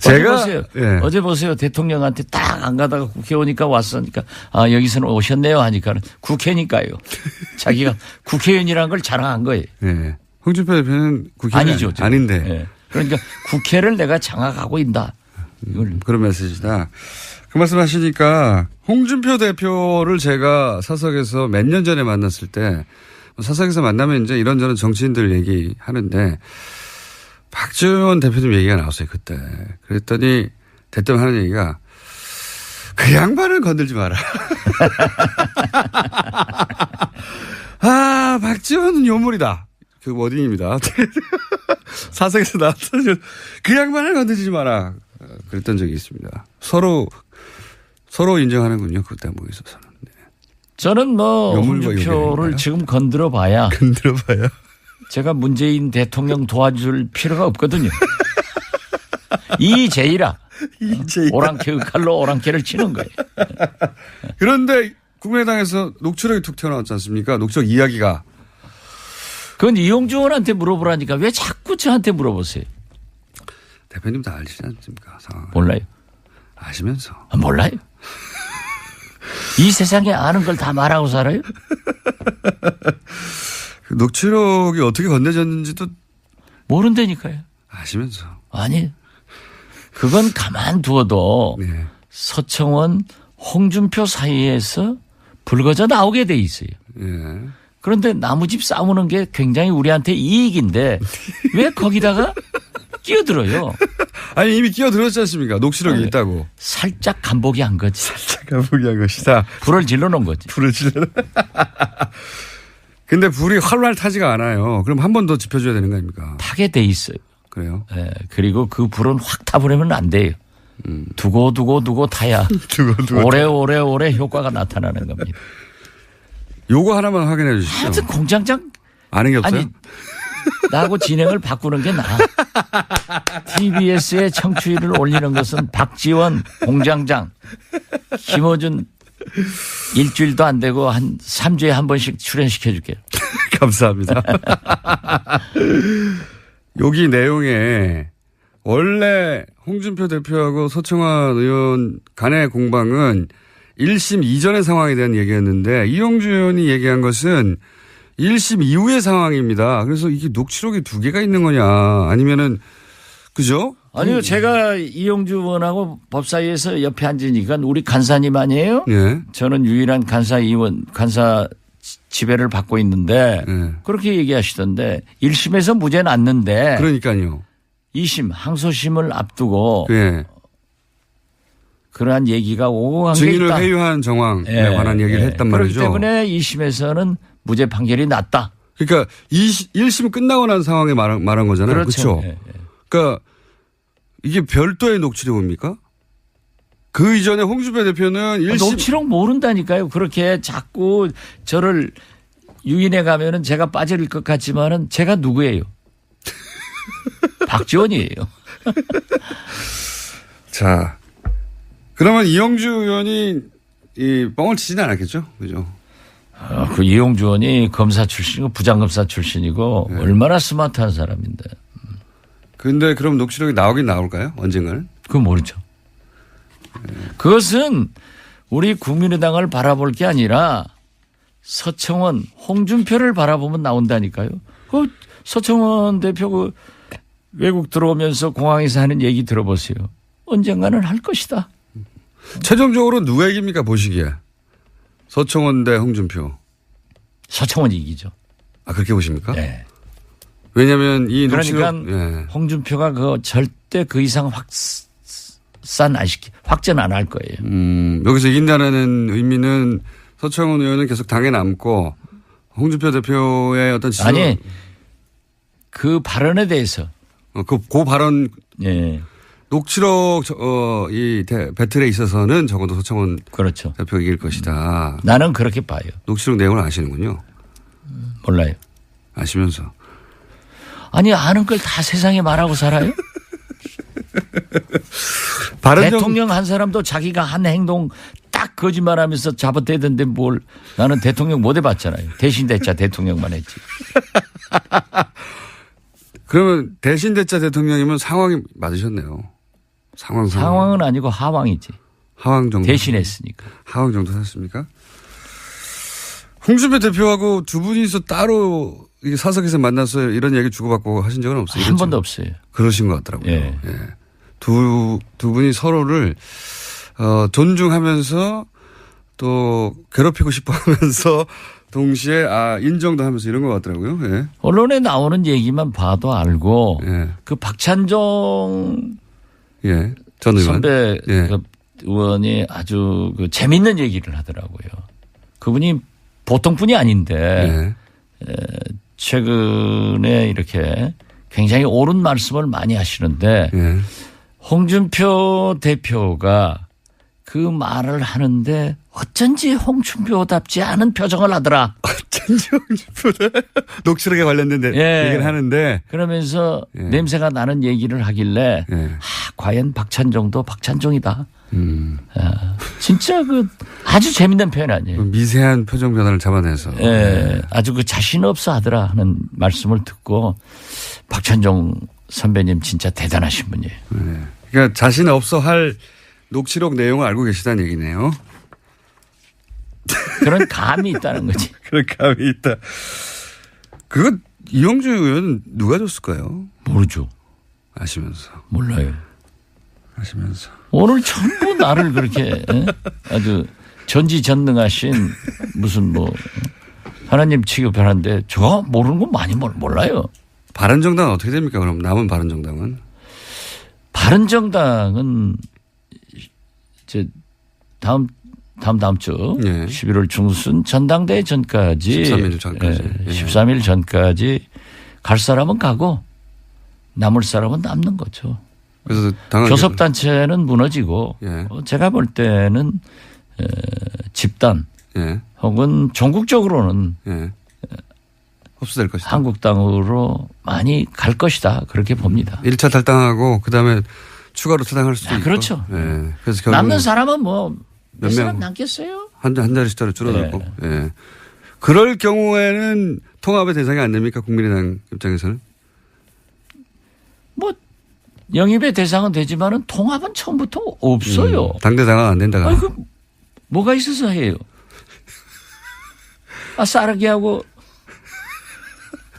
A: 제가
N: 어제 보세요.
A: 예.
N: 어제 보세요. 대통령한테 딱 안 가다가 국회 오니까 왔으니까 아 여기서는 오셨네요 하니까는 국회니까요. 자기가 국회의원이라는 걸 자랑한 거예요.
A: 예. 홍준표 대표는 국회의원이
N: 아니죠.
A: 아닌데.
N: 예. 그러니까 국회를 내가 장악하고 있다. 이걸
A: 그런 메시지다. 그 말씀 하시니까 홍준표 대표를 제가 사석에서 몇 년 전에 만났을 때 사석에서 만나면 이제 이런저런 정치인들 얘기하는데 박지원 대표님 얘기가 나왔어요. 그때. 그랬더니 대뜸 하는 얘기가 그 양반을 건들지 마라. 아, 박지원은 요물이다. 그 워딩입니다. 사석에서 나왔던 그 양반을 건들지 마라. 그랬던 적이 있습니다. 서로 인정하는군요. 그 대목에 있어서는. 네.
N: 저는 뭐
A: 요물과
N: 홍준표를
A: 요물인가요?
N: 지금 건드려봐야
A: 건드려봐요.
N: 제가 문재인 대통령 도와줄 필요가 없거든요. 이제이라 오랑캐의 칼로 오랑캐를 치는 거예요.
A: 그런데 국민의당에서 녹취록이 툭 튀어나왔지 않습니까? 녹취록 이야기가.
N: 그건 이용주 의원한테 물어보라니까 왜 자꾸 저한테 물어보세요.
A: 대표님 다 알시지 않습니까? 상황을.
N: 몰라요.
A: 아시면서.
N: 몰라요. 이 세상에 아는 걸 다 말하고 살아요?
A: 그 녹취록이 어떻게 건네졌는지도
N: 모른다니까요.
A: 아시면서.
N: 아니, 그건 가만두어도
A: 네.
N: 서청원, 홍준표 사이에서 불거져 나오게 돼 있어요.
A: 예.
N: 그런데 나무집 싸우는 게 굉장히 우리한테 이익인데 왜 거기다가 끼어들어요?
A: 아니 이미 끼어들었지 않습니까? 녹취록이 있다고.
N: 살짝 간보기 한 거지.
A: 살짝 간보기 한 것이다.
N: 불을 질러놓은 거지.
A: 불을 질러. 근데 불이 활활 타지가 않아요. 그럼 한 번 더 지펴줘야 되는 거 아닙니까?
N: 타게 돼 있어요.
A: 그래요?
N: 네, 그리고 그 불은 확 타버리면 안 돼요. 두고 타야
A: 두고
N: 오래 효과가 나타나는 겁니다.
A: 요거 하나만 확인해 주시죠.
N: 하여튼 공장장
A: 아는 게 없어요?
N: 아니 나하고 진행을 바꾸는 게 나아. TBS의 청취율을 올리는 것은 박지원, 공장장, 김어준 일주일도 안 되고 한 3주에 한 번씩 출연시켜 줄게요.
A: 감사합니다. 여기 내용에 원래 홍준표 대표하고 서청원 의원 간의 공방은 1심 이전의 상황에 대한 얘기였는데 이용주 의원이 얘기한 것은 1심 이후의 상황입니다. 그래서 이게 녹취록이 두 개가 있는 거냐 아니면은 그죠?
N: 아니요. 제가 이용주 의원하고 법사위에서 옆에 앉으니까 우리 간사님 아니에요?
A: 네.
N: 저는 유일한 간사 지배를 받고 있는데
A: 네.
N: 그렇게 얘기하시던데 1심에서 무죄 났는데
A: 그러니까요. 2심
N: 항소심을 앞두고
A: 네.
N: 그러한 얘기가 오고 간 게
A: 증인을
N: 있다.
A: 회유한 정황에 관한 얘기를 했단 말이죠.
N: 그렇기 때문에 2심에서는 무죄 판결이 났다.
A: 그러니까 1심 끝나고 난 상황에 말한 거잖아요. 그렇죠. 그러니까 이게 별도의 녹취록입니까? 그 이전에 홍준표 대표는 1심.
N: 녹취록 모른다니까요. 그렇게 자꾸 저를 유인해 가면은 제가 빠질 것 같지만은 제가 누구예요? 박지원이에요.
A: 자, 그러면 이용주 의원이 이 뻥을 치지는 않았겠죠? 그죠?
N: 그 이용주 의원이 검사 출신이고 부장검사 출신이고
A: 네.
N: 얼마나 스마트한 사람인데.
A: 근데 그럼 녹취록이 나오긴 나올까요? 언젠가는?
N: 그건 모르죠. 그것은 우리 국민의당을 바라볼 게 아니라 서청원, 홍준표를 바라보면 나온다니까요. 그 서청원 대표 그 외국 들어오면서 공항에서 하는 얘기 들어보세요. 언젠가는 할 것이다.
A: 최종적으로 누가 이깁니까 보시기에? 서청원 대 홍준표.
N: 서청원이 이기죠.
A: 아 그렇게 보십니까?
N: 네.
A: 왜냐하면 이
N: 그러니까
A: 녹취록 예.
N: 홍준표가 그 절대 그 이상 확전 안 할 거예요.
A: 여기서 이긴다는 의미는 서청원 의원은 계속 당에 남고 홍준표 대표의 어떤 지적
N: 아니 그 발언에 대해서
A: 그 발언
N: 예.
A: 녹취록 이 배틀에 있어서는 적어도 서청원
N: 그렇죠.
A: 대표가 이길 것이다.
N: 나는 그렇게 봐요.
A: 녹취록 내용을 아시는군요.
N: 몰라요.
A: 아시면서.
N: 아니 아는 걸 다 세상에 말하고 살아요? 대통령 한 사람도 자기가 한 행동 딱 거짓말하면서 잡아대던데 뭘 나는 대통령 못 해봤잖아요. 대신 대자 대통령만 했지.
A: 그러면 대신 대자 대통령이면 상황이 맞으셨네요. 상황은
N: 아니고 하왕이지.
A: 하왕 정도.
N: 대신했으니까.
A: 하왕 정도 하셨습니까? 홍준표 대표하고 두 분이서 따로 사석에서 만나서 이런 얘기 주고받고 하신 적은 없어요?
N: 한 번도 없어요.
A: 그러신 것 같더라고요.
N: 예.
A: 예. 두 분이 서로를 존중하면서 또 괴롭히고 싶어 하면서 동시에 인정도 하면서 이런 것 같더라고요. 예.
N: 언론에 나오는 얘기만 봐도 알고
A: 예.
N: 그 박찬종
A: 예. 전 의원.
N: 선배
A: 예.
N: 그 의원이 아주 그 재밌는 얘기를 하더라고요. 그분이 보통 분이 아닌데
A: 예.
N: 최근에 이렇게 굉장히 옳은 말씀을 많이 하시는데
A: 예.
N: 홍준표 대표가 그 말을 하는데 어쩐지 홍준표답지 않은 표정을 하더라.
A: 어쩐지 홍준표다. 녹취록에 관련된 얘기를 하는데.
N: 그러면서 냄새가 나는 얘기를 하길래 과연 박찬종도 박찬종이다. 진짜 그 아주 재밌는 표현 아니에요.
A: 미세한 표정 변화를 잡아내서.
N: 아주 그 자신 없어 하더라 하는 말씀을 듣고 박찬종 선배님 진짜 대단하신 분이에요.
A: 그러니까 자신 없어 할 녹취록 내용을 알고 계시다는 얘기네요.
N: 그런 감이 있다는 거지.
A: 그런 감이 있다. 그거 이용주 의원은 누가 줬을까요?
N: 모르죠.
A: 아시면서.
N: 몰라요.
A: 아시면서.
N: 오늘 전부 나를 그렇게 아주 전지전능하신 무슨 뭐 하나님 취급하는데 저 모르는 건 많이 몰라요.
A: 바른정당은 어떻게 됩니까? 그럼 남은 바른정당은?
N: 바른정당은 이제 다음 주 11월 중순 전당대회 전까지 13일 전까지 갈 사람은 가고 남을 사람은 남는 거죠.
A: 그래서
N: 교섭단체는 무너지고 제가 볼 때는 집단 혹은 전국적으로는
A: 흡수될 것이다.
N: 한국당으로 많이 갈 것이다. 그렇게 봅니다.
A: 1차 탈당하고 그다음에 추가로 탈당할 수도 있고.
N: 그렇죠.
A: 그래서
N: 남는 사람은 뭐 몇 사람
A: 명
N: 남겠어요?
A: 한 자릿수로 줄어들고. 그럴 경우에는 통합의 대상이 안 됩니까? 국민의당 입장에서는?
N: 뭐 영입의 대상은 되지만은 통합은 처음부터 없어요.
A: 당대당은 안 된다.
N: 아니, 그 뭐가 있어서 해요? 싸르기하고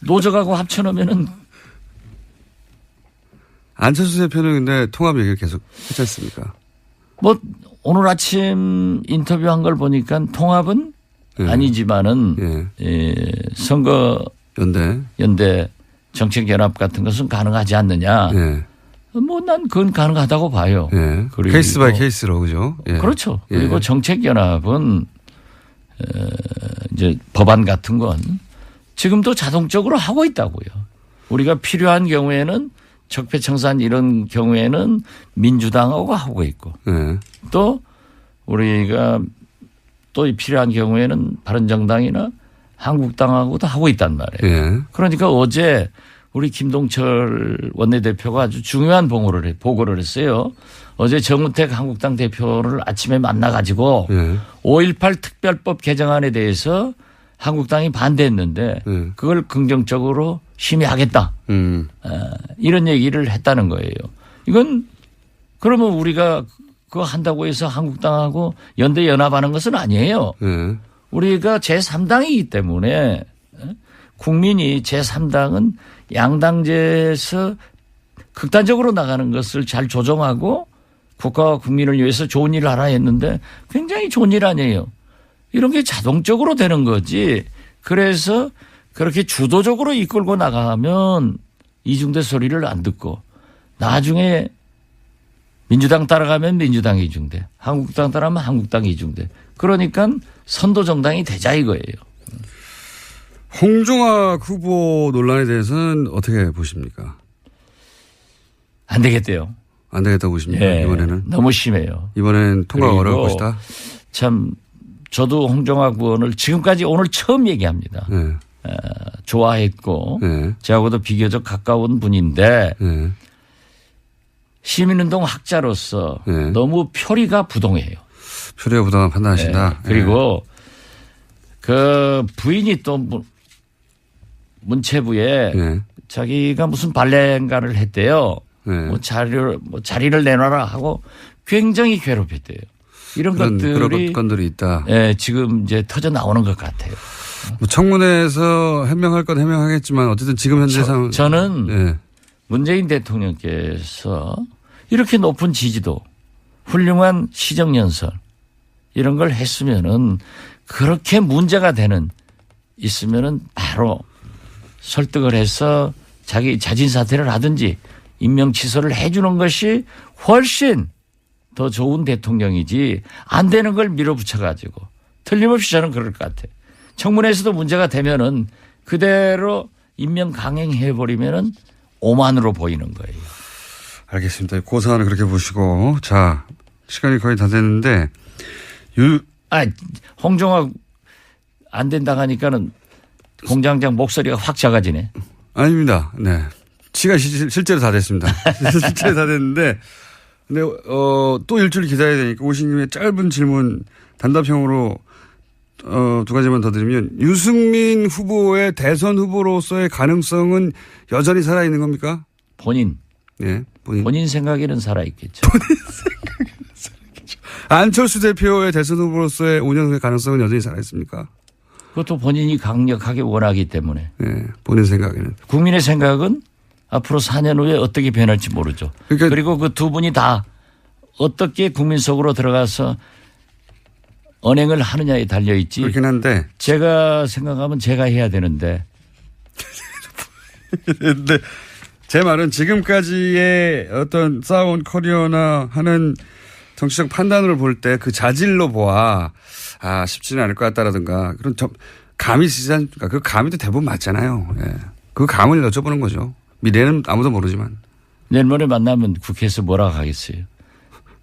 N: 노적하고 합쳐놓으면은
A: 안철수 대표는 근데 통합 얘기를 계속 했지 않습니까?
N: 뭐 오늘 아침 인터뷰한 걸 보니까 통합은 아니지만은 선거 연대 정책 연합 같은 것은 가능하지 않느냐. 뭐 난 그건 가능하다고 봐요. 그리고
A: 케이스 바이 케이스로 그죠?
N: 그렇죠. 그리고 정책 연합은 이제 법안 같은 건 지금도 자동적으로 하고 있다고요. 우리가 필요한 경우에는 적폐청산 이런 경우에는 민주당하고 하고 있고 또 우리가 또 필요한 경우에는 바른정당이나 한국당하고도 하고 있단 말이에요. 그러니까 어제 우리 김동철 원내대표가 아주 중요한 보고를 했어요. 어제 정우택 한국당 대표를 아침에 만나가지고 5.18 특별법 개정안에 대해서 한국당이 반대했는데 그걸 긍정적으로 심의하겠다. 이런 얘기를 했다는 거예요. 이건 그러면 우리가 그거 한다고 해서 한국당하고 연대 연합하는 것은 아니에요. 우리가 제3당이기 때문에 국민이 제3당은 양당제에서 극단적으로 나가는 것을 잘 조정하고 국가와 국민을 위해서 좋은 일을 하라 했는데 굉장히 좋은 일 아니에요. 이런 게 자동적으로 되는 거지. 그래서 그렇게 주도적으로 이끌고 나가면 이중대 소리를 안 듣고 나중에 민주당 따라가면 민주당 이중대, 한국당 따라가면 한국당 이중대. 그러니까 선도 정당이 되자 이거예요.
A: 홍종학 후보 논란에 대해서는 어떻게 보십니까?
N: 안 되겠대요.
A: 안 되겠다고 보십니까?
N: 예,
A: 이번에는?
N: 너무 심해요.
A: 이번에는 통과가 어려울 것이다.
N: 참 저도 홍종학 의원을 지금까지 오늘 처음 얘기합니다.
A: 네.
N: 좋아했고
A: 네.
N: 저하고도 비교적 가까운 분인데
A: 네.
N: 시민운동 학자로서
A: 네.
N: 너무 표리가 부동해요.
A: 표리가 부당한 판단하신다.
N: 네. 그리고 그 부인이 또 문체부에
A: 네.
N: 자기가 무슨 발레인가를 했대요.
A: 네.
N: 뭐 자리를 내놔라 하고 굉장히 괴롭혔대요. 이런
A: 그런
N: 것들이
A: 건들이 있다.
N: 예, 지금 이제 터져 나오는 것 같아요.
A: 뭐 청문회에서 해명할 건 해명하겠지만 어쨌든 지금 현재 상황
N: 저는
A: 네.
N: 문재인 대통령께서 이렇게 높은 지지도 훌륭한 시정연설 이런 걸 했으면은 그렇게 문제가 있으면은 바로 설득을 해서 자기 자진 사퇴를 하든지 임명 취소를 해주는 것이 훨씬 더 좋은 대통령이지 안 되는 걸 밀어붙여가지고 틀림없이 저는 그럴 것 같아요. 청문회에서도 문제가 되면은 그대로 임명 강행해버리면은 오만으로 보이는 거예요.
A: 알겠습니다. 고사안을 그렇게 보시고 자 시간이 거의 다 됐는데
N: 홍종학 안 된다 하니까는 공장장 목소리가 확 작아지네.
A: 아닙니다. 네. 시간 실제로 다 됐습니다. 실제로 다 됐는데 근데 또 일주일 기다려야 되니까 오신 김에 짧은 질문 단답형으로 두 가지만 더 드리면 유승민 후보의 대선 후보로서의 가능성은 여전히 살아있는 겁니까?
N: 본인.
A: 네.
N: 본인 생각에는 살아있겠죠.
A: 안철수 대표의 대선 후보로서의 5년 후의 가능성은 여전히 살아있습니까?
N: 그것도 본인이 강력하게 원하기 때문에.
A: 네. 본인 생각에는.
N: 국민의 생각은 앞으로 4년 후에 어떻게 변할지 모르죠. 그리고 그 두 분이 다 어떻게 국민 속으로 들어가서 언행을 하느냐에 달려있지.
A: 그렇긴 한데.
N: 제가 생각하면 제가 해야 되는데.
A: 근데 제 말은 지금까지의 어떤 쌓아온 커리어나 하는 정치적 판단으로 볼 때 그 자질로 보아 쉽지는 않을 것 같다라든가 그런 감이 있지 않습니까? 그 감이 또 대부분 맞잖아요. 예. 그 감을 여쭤보는 거죠. 미래는 아무도 모르지만.
N: 내일모레 만나면 국회에서 뭐라고 하겠어요.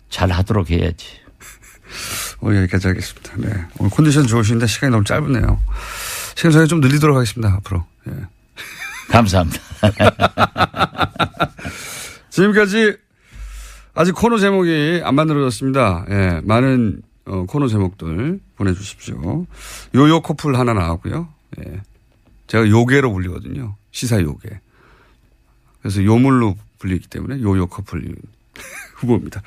N: 잘 하도록 해야지.
A: 여기까지 하겠습니다. 네. 오늘 컨디션 좋으신데 시간이 너무 짧네요. 시간 저희 좀 늘리도록 하겠습니다. 앞으로. 예.
N: 감사합니다.
A: 지금까지 아직 코너 제목이 안 만들어졌습니다. 예. 많은 코너 제목들 보내주십시오. 요요 커플 하나 나왔고요. 예. 제가 요괴로 불리거든요. 시사 요괴. 그래서 요물로 불리기 때문에 요요 커플 후보입니다.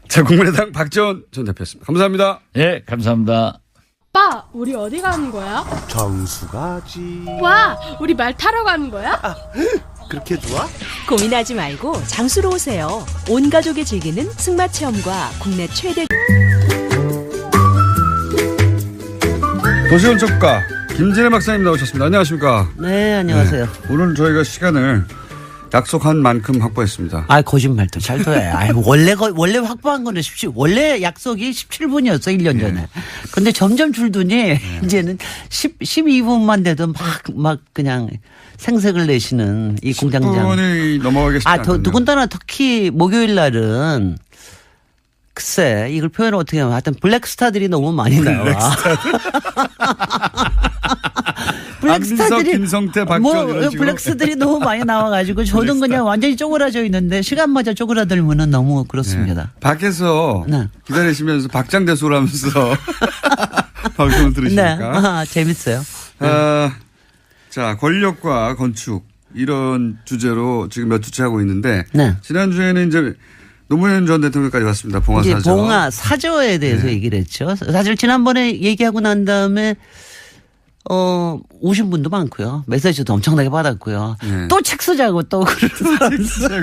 A: 자, 국민의당 박지원 전 대표였습니다. 감사합니다.
N: 네, 감사합니다.
O: 오빠, 우리 어디 가는 거야?
H: 정수가지.
O: 와, 우리 말 타러 가는 거야?
H: 그렇게 좋아?
I: 고민하지 말고 장수로 오세요. 온 가족이 즐기는 승마 체험과 국내 최대
A: 도시건축가 김진애 박사님 나오셨습니다. 안녕하십니까?
P: 네, 안녕하세요.
A: 네, 오늘 저희가 시간을 약속한 만큼 확보했습니다.
P: 거짓말도 잘 둬요. 원래 확보한 거는 원래 약속이 17분이었어, 1년 전에. 근데 점점 줄더니 이제는 12분만 돼도 막 그냥 생색을 내시는 이 공장장.
A: 10분이 넘어가겠습니다.
P: 더군다나 특히 목요일 날은 글쎄, 이걸 표현을 어떻게 하면 하여튼 블랙스타들이 너무 많이 나와. 블랙스타들이
A: 김성태, 박지원
P: 블랙스들이 너무 많이 나와가지고 저는 그냥 완전히 쪼그라져 있는데 시간마저 쪼그라들면은 너무 그렇습니다.
A: 네. 밖에서 기다리시면서 박장대소를 하면서 방송을 들으시니까.
P: 네. 재밌어요.
A: 자, 권력과 건축 이런 주제로 지금 몇 주째 하고 있는데 지난주에는 이제 노무현 전 대통령까지 왔습니다. 봉화사저.
P: 봉화사저에 대해서 얘기를 했죠. 사실 지난번에 얘기하고 난 다음에 오신 분도 많고요. 메시지도 엄청나게 받았고요.
A: 네.
P: 또 책 쓰자고 또 그러는 사람.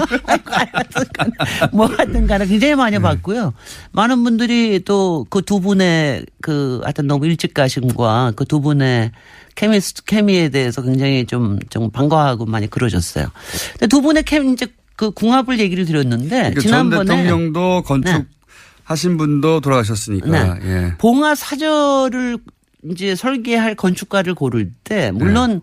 P: 뭐 하여튼 간에 굉장히 많이 받고요. 많은 분들이 또 그 두 분의 그 하여튼 너무 일찍 가심과 그 두 분의 케미에 대해서 굉장히 좀 반가워하고 많이 그러셨어요. 근데 두 분의 이제 그 궁합을 얘기를 드렸는데
A: 그러니까
P: 지난번에
A: 전 대통령도 건축하신 분도 돌아가셨으니까.
P: 네.
A: 예.
P: 봉화 사저를 이제 설계할 건축가를 고를 때 물론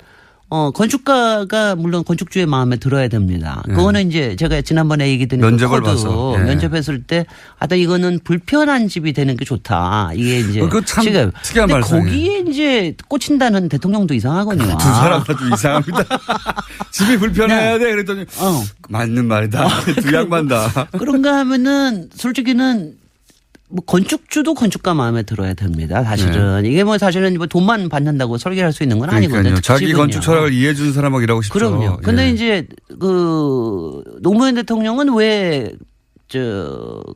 P: 건축가가 물론 건축주의 마음에 들어야 됩니다. 그거는 이제 제가 지난번에 얘기 드린
A: 면접을
P: 코드
A: 봐서. 예.
P: 면접했을 때 하여튼 이거는 불편한 집이 되는 게 좋다. 이게 이제
A: 그거 참
P: 지금
A: 특이한
P: 근데
A: 발상이에요.
P: 거기에 이제 꽂힌다는 대통령도 이상하거든요.
A: 두 사람 다 좀 이상합니다. 집이 불편해야 돼. 그랬더니 맞는 말이다. 두 양반 다.
P: 그런가 하면은 솔직히는 뭐 건축주도 건축가 마음에 들어야 됩니다. 사실은 이게 뭐 사실은 뭐 돈만 받는다고 설계할 수 있는 건 아니거든요.
A: 자기
P: 집은요.
A: 건축 철학을 이해해 주는 사람하고 일하고 싶죠.
P: 그럼요. 근데
A: 예.
P: 이제 그 노무현 대통령은 왜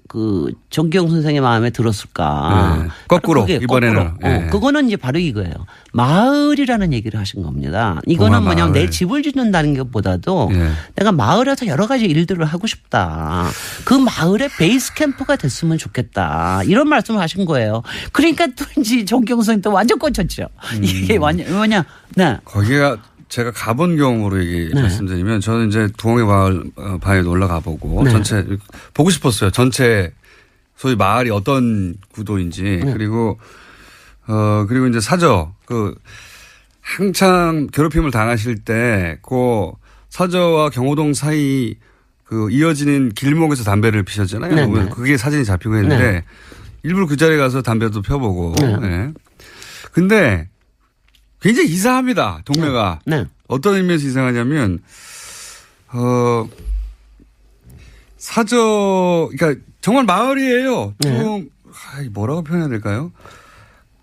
P: 그 정기영 선생의 마음에 들었을까?
A: 네. 거꾸로
P: 그게
A: 이번에는.
P: 거꾸로.
A: 예.
P: 그거는 이제 바로 이거예요. 마을이라는 얘기를 하신 겁니다. 이거는 뭐냐면 내 집을 짓는다는 것보다도
A: 예.
P: 내가 마을에서 여러 가지 일들을 하고 싶다. 그 마을의 베이스 캠프가 됐으면 좋겠다. 이런 말씀을 하신 거예요. 그러니까 또 이제 정기영 선생님 또 완전 꽂혔죠. 이게 완전 뭐냐? 네.
A: 거기가 제가 가본 경험으로 말씀드리면 저는 이제 두홍의 마을 바위에 올라가 보고 전체 보고 싶었어요. 전체 소위 마을이 어떤 구도인지 그리고 이제 사저 그 한창 괴롭힘을 당하실 때 그 사저와 경호동 사이 그 이어지는 길목에서 담배를 피셨잖아요.
P: 네네.
A: 그게 사진이 잡히고 했는데 일부러 그 자리에 가서 담배도 펴보고. 네. 근데 굉장히 이상합니다. 동네가.
P: 네.
A: 어떤 의미에서 이상하냐면 사저 그러니까 정말 마을이에요. 좀 뭐라고 표현해야 될까요?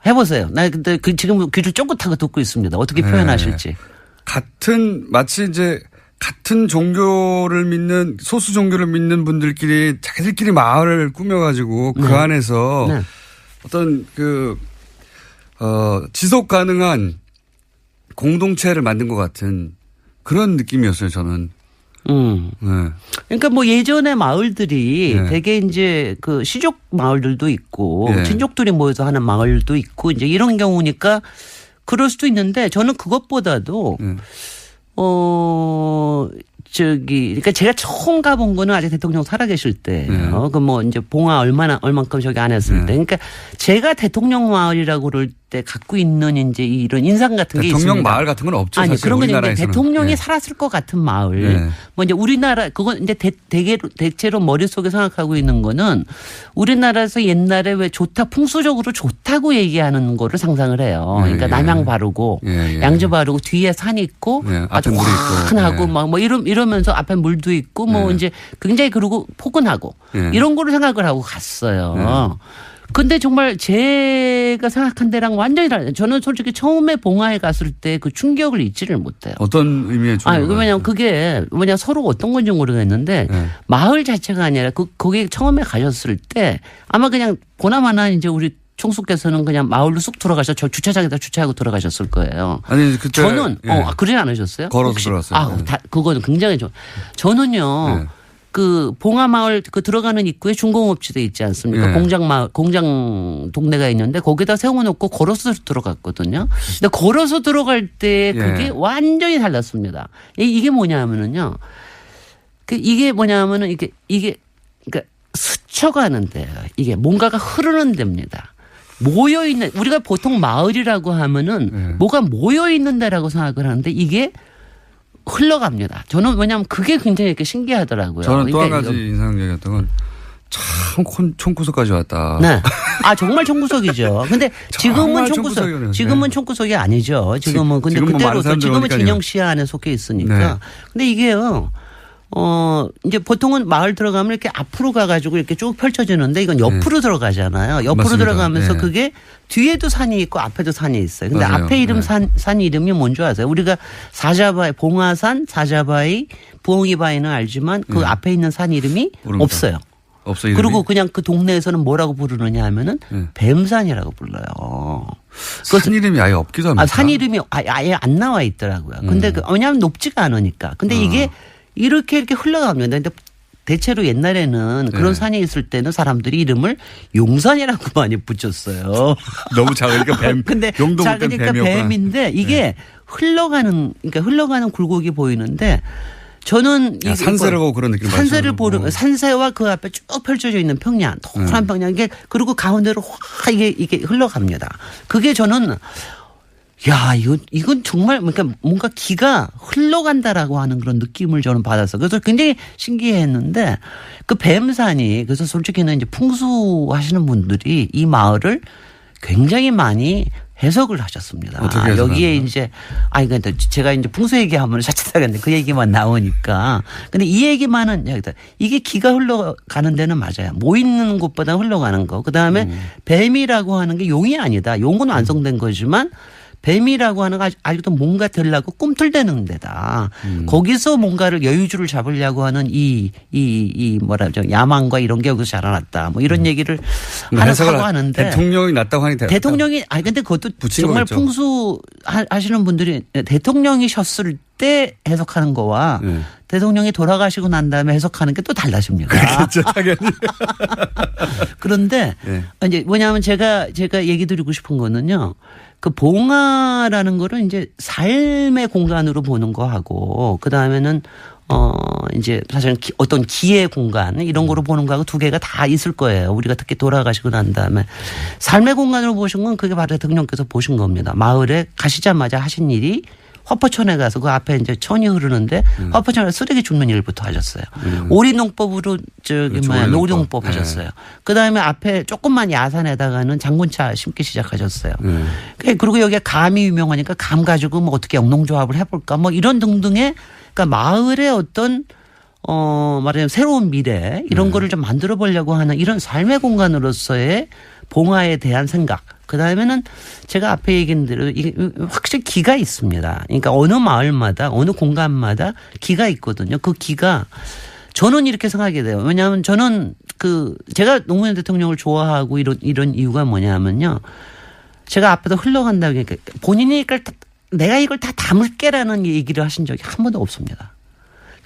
P: 해보세요. 나 근데 지금 귀를 쫑긋하고 듣고 있습니다. 어떻게 표현하실지.
A: 마치 이제 같은 종교를 믿는 소수 종교를 믿는 분들끼리 자기들끼리 마을을 꾸며가지고 그 안에서 어떤 지속 가능한 공동체를 만든 것 같은 그런 느낌이었어요, 저는. 네.
P: 그러니까 뭐 예전의 마을들이 되게 이제 그 시족 마을들도 있고 친족들이 모여서 하는 마을도 있고 이제 이런 경우니까 그럴 수도 있는데 저는 그것보다도 그러니까 제가 처음 가본 거는 아직 대통령 살아계실 때예요. 그 뭐 이제 봉화 얼만큼 저기 안 했을 때. 그러니까 제가 대통령 마을이라고 그럴 때 갖고 있는 이제 이런 인상 같은 게 있습니다.
A: 대통령 마을 같은 건 없죠.
P: 아니
A: 사실
P: 그런 건 이제
A: 우리나라에서는.
P: 대통령이 살았을 것 같은 마을. 뭐 이제 우리나라 그건 이제 대체로 머릿속에 생각하고 있는 거는 우리나라에서 옛날에 왜 좋다 풍수적으로 좋다고 얘기하는 거를 상상을 해요. 그러니까 남양 바르고 양주 바르고 뒤에 산이 있고 아주 환하고 막 뭐 이러면서 앞에 물도 있고 뭐 이제 굉장히 그리고 포근하고 이런 거를 생각을 하고 갔어요. 근데 정말 제가 생각한 데랑 완전히 다르죠. 저는 솔직히 처음에 봉화에 갔을 때 그 충격을 잊지를 못해요.
A: 어떤 의미의 충격?
P: 왜냐면 그게 서로 어떤 건지 모르겠는데 마을 자체가 아니라 거기 처음에 가셨을 때 아마 그냥 보나마나 이제 우리 총수께서는 그냥 마을로 쑥 들어가서 저 주차장에다 주차하고 들어가셨을 거예요.
A: 아니 그때
P: 저는 그러지 않으셨어요?
A: 걸어서 들어갔어요.
P: 그거는 굉장히 저는요. 그 봉화마을 그 들어가는 입구에 중공업지대 있지 않습니까? 공장 동네가 있는데 거기다 세워놓고 걸어서 들어갔거든요. 근데 걸어서 들어갈 때 그게 완전히 달랐습니다. 이게 뭐냐면은요. 이게 뭐냐면은 이게 그러니까 스쳐가는 데요. 이게 뭔가가 흐르는 데입니다. 모여 있는 우리가 보통 마을이라고 하면은 뭐가 모여 있는 데라고 생각을 하는데 이게 흘러갑니다. 저는 왜냐하면 그게 굉장히 이렇게 신기하더라고요.
A: 저는 또 한 가지 인상적이었던 건 참 총구석까지 왔다.
P: 네. 정말 총구석이죠. 근데 지금은 지금은 총구석이 아니죠. 지금은 근데 그때로 지금은 진영 시야 안에 속해 있으니까. 근데 이게요. 이제 보통은 마을 들어가면 이렇게 앞으로 가가지고 이렇게 쭉 펼쳐지는데 이건 옆으로 들어가잖아요. 옆으로
A: 맞습니다.
P: 들어가면서 그게 뒤에도 산이 있고 앞에도 산이 있어요. 근데
A: 맞아요.
P: 앞에 산 이름이 뭔지 아세요? 우리가 사자바위, 봉화산, 사자바위, 부엉이바위는 알지만 그 앞에 있는 산 이름이 없어요.
A: 없어 이름이?
P: 그리고 그냥 그 동네에서는 뭐라고 부르느냐 하면은 뱀산이라고 불러요.
A: 산 이름이 아예 없기도 합니다.
P: 산 이름이 아예 안 나와 있더라고요. 근데 왜냐하면 높지가 않으니까. 근데 이게 이렇게 흘러갑니다. 근데 대체로 옛날에는 그런 산이 있을 때는 사람들이 이름을 용산이라고 많이 붙였어요.
A: 너무 작으니까 뱀.
P: 근데 작으니까 뱀인데 이게 흘러가는 굴곡이 보이는데 저는
A: 산세를 보고 그런 느낌.
P: 산세를 보는 산세와 그 앞에 쭉 펼쳐져 있는 평야, 노란 평야 이게 그리고 가운데로 확 이게 흘러갑니다. 그게 저는 야, 이건 정말 뭔가 기가 흘러간다라고 하는 그런 느낌을 저는 받았어. 그래서 굉장히 신기했는데 그 뱀산이 그래서 솔직히는 이제 풍수하시는 분들이 이 마을을 굉장히 많이 해석을 하셨습니다.
A: 어떻게
P: 여기에 이제 그러니까 제가 이제 풍수 얘기하면 자칫하겠는데 그 얘기만 나오니까. 근데 이 얘기만은 이게 기가 흘러가는 데는 맞아요. 모이는 곳보다 흘러가는 거. 그다음에 뱀이라고 하는 게 용이 아니다. 용은 완성된 거지만 뱀이라고 하는 거 아직도 뭔가 되려고 꿈틀대는 데다. 거기서 뭔가를 여유주를 잡으려고 하는 이 야망과 이런 게 여기서 자라났다. 뭐 이런 얘기를 하고 하는데.
A: 대통령이 났다고 하니
P: 대통령이 근데 그것도 정말
A: 거겠죠.
P: 풍수 하시는 분들이 대통령이셨을 때 해석하는 거와 대통령이 돌아가시고 난 다음에 해석하는 게 또 달라집니다.
A: 그렇죠, 당연히.
P: 그런데 이제 뭐냐면 제가 얘기 드리고 싶은 거는요. 그 봉화라는 거를 이제 삶의 공간으로 보는 거하고 그 다음에는 이제 사실은 어떤 기의 공간 이런 거로 보는 거하고 두 개가 다 있을 거예요. 우리가 특히 돌아가시고 난 다음에 삶의 공간으로 보신 건 그게 바로 대통령께서 보신 겁니다. 마을에 가시자마자 하신 일이 화포천에 가서 그 앞에 이제 천이 흐르는데 화포천에 쓰레기 줍는 일부터 하셨어요. 오리농법으로 오리농법 하셨어요. 그다음에 앞에 조금만 야산에다가는 장군차 심기 시작하셨어요. 그리고 여기가 감이 유명하니까 감 가지고 뭐 어떻게 영농조합을 해볼까 뭐 이런 등등의 그러니까 마을의 어떤 말하자면 새로운 미래 이런 거를 좀 만들어 보려고 하는 이런 삶의 공간으로서의 봉화에 대한 생각. 그다음에는 제가 앞에 얘기한 대로 이게 확실히 기가 있습니다. 그러니까 어느 마을마다 어느 공간마다 기가 있거든요. 그 기가 저는 이렇게 생각하게 돼요. 왜냐하면 저는 제가 노무현 대통령을 좋아하고 이런 이유가 뭐냐면요. 제가 앞에서 흘러간다고 그러니까 본인이 내가 이걸 다 담을게라는 얘기를 하신 적이 한 번도 없습니다.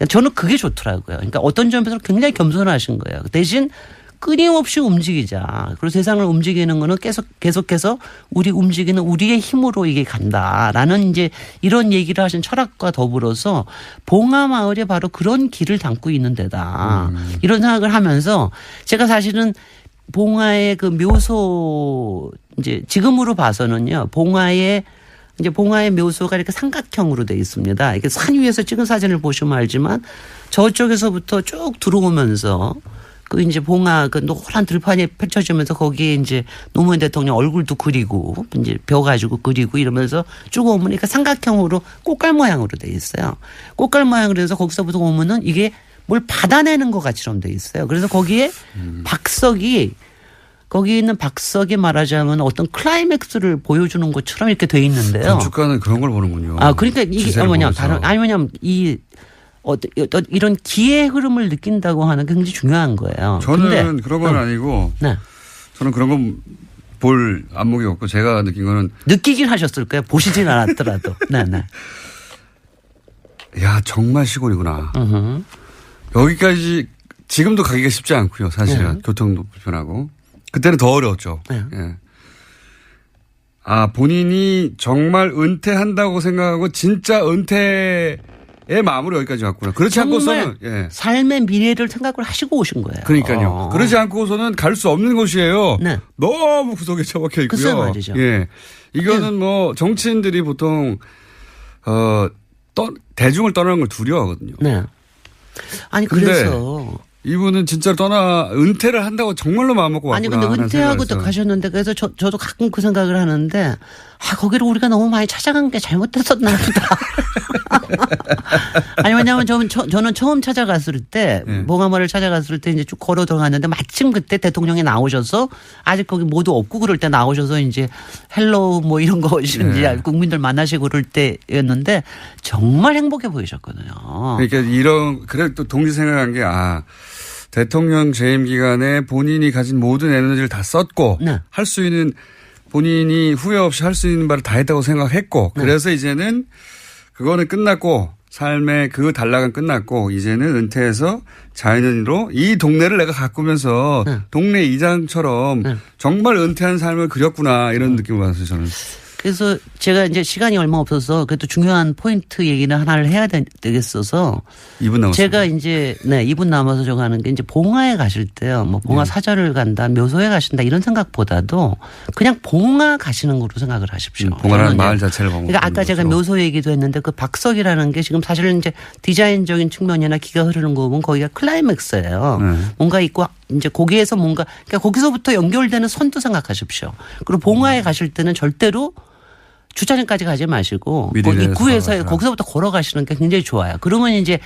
P: 저는 그게 좋더라고요. 그러니까 어떤 점에서 굉장히 겸손하신 거예요. 대신 끊임없이 움직이자. 그리고 세상을 움직이는 거는 계속해서 우리 움직이는 우리의 힘으로 이게 간다라는 이제 이런 얘기를 하신 철학과 더불어서 봉화마을에 바로 그런 길을 담고 있는 데다. 이런 생각을 하면서 제가 사실은 봉화의 그 묘소 이제 지금으로 봐서는요. 봉화의 묘소가 이렇게 삼각형으로 되어 있습니다. 이렇게 산 위에서 찍은 사진을 보시면 알지만 저쪽에서부터 쭉 들어오면서 그 이제 봉화 그 노란 들판이 펼쳐지면서 거기에 이제 노무현 대통령 얼굴도 그리고 이제 벼 가지고 그리고 이러면서 쭉 오면 그러니까 삼각형으로 꽃갈 모양으로 돼 있어요. 꽃갈 모양으로 해서 거기서부터 오면은 이게 뭘 받아내는 것 같이럼 돼 있어요. 그래서 거기에 거기 있는 박석이 말하자면 어떤 클라이맥스를 보여주는 것처럼 이렇게 돼 있는데요.
A: 건축가는 그런 걸 보는군요.
P: 그러니까 이게 뭐냐면 뭐냐면 이런 기의 흐름을 느낀다고 하는 게 굉장히 중요한 거예요.
A: 저는 그런 건 아니고 저는 그런 건 볼 안목이 없고 제가 느낀 거는
P: 느끼긴 하셨을 거예요. 보시진 않았더라도. 네.
A: 야 정말 시골이구나. 여기까지 지금도 가기가 쉽지 않고요. 사실은 교통도 불편하고 그때는 더 어려웠죠. 예. 본인이 정말 은퇴한다고 생각하고 진짜 은퇴의 마음으로 여기까지 왔구나. 그렇지 않고서는
P: 삶의 미래를 생각을 하시고 오신 거예요.
A: 그러니까요. 그러지 않고서는 갈 수 없는 곳이에요. 너무 구석에 처박혀 있고요.
P: 글쎄 말이죠.
A: 이거는 뭐 정치인들이 보통 대중을 떠나는 걸 두려워하거든요.
P: 아니 그래서
A: 이분은 진짜 은퇴를 한다고 정말로 마음먹고 왔구나.
P: 아니 근데 은퇴하고 또 가셨는데 그래서 저도 가끔 그 생각을 하는데 거기를 우리가 너무 많이 찾아간 게 잘못됐었나 보다. 아니 왜냐하면 저는 처음 찾아갔을 때 봉화마을을 찾아갔을 때 이제 쭉 걸어 들어갔는데 마침 그때 대통령이 나오셔서 아직 거기 모두 없고 그럴 때 나오셔서 이제 헬로우 뭐 이런 거 이제 국민들 만나시고 그럴 때였는데 정말 행복해 보이셨거든요.
A: 그러니까 그래 또 동시 생각한 게 대통령 재임 기간에 본인이 가진 모든 에너지를 다 썼고 할 수 있는 본인이 후회 없이 할 수 있는 바를 다 했다고 생각했고 그래서 이제는 그거는 끝났고 삶의 그 단락은 끝났고 이제는 은퇴해서 자연인으로 이 동네를 내가 가꾸면서 동네 이장처럼 정말 은퇴한 삶을 그렸구나 이런 느낌을 받았어요 저는.
P: 그래서 제가 이제 시간이 얼마 없어서 그래도 중요한 포인트 얘기는 하나를 해야 되겠어서
A: 2분 남았습니다.
P: 제가 이제 2분 남아서 저거 하는 게 이제 봉화에 가실 때요. 뭐 봉화 사절을 간다, 묘소에 가신다 이런 생각보다도 그냥 봉화 가시는 거로 생각을 하십시오.
A: 봉화라는 마을 자체를 보면.
P: 그러니까 아까 제가 묘소 얘기도 했는데 그 박석이라는 게 지금 사실은 이제 디자인적인 측면이나 기가 흐르는 거 보면 거기가 클라이맥스예요. 뭔가 있고 이제 거기에서 뭔가 그러니까 거기서부터 연결되는 선도 생각하십시오. 그리고 봉화에 가실 때는 절대로 주차장까지 가지 마시고 입구에서 거기서부터 걸어가시는 게 굉장히 좋아요. 그러면 이제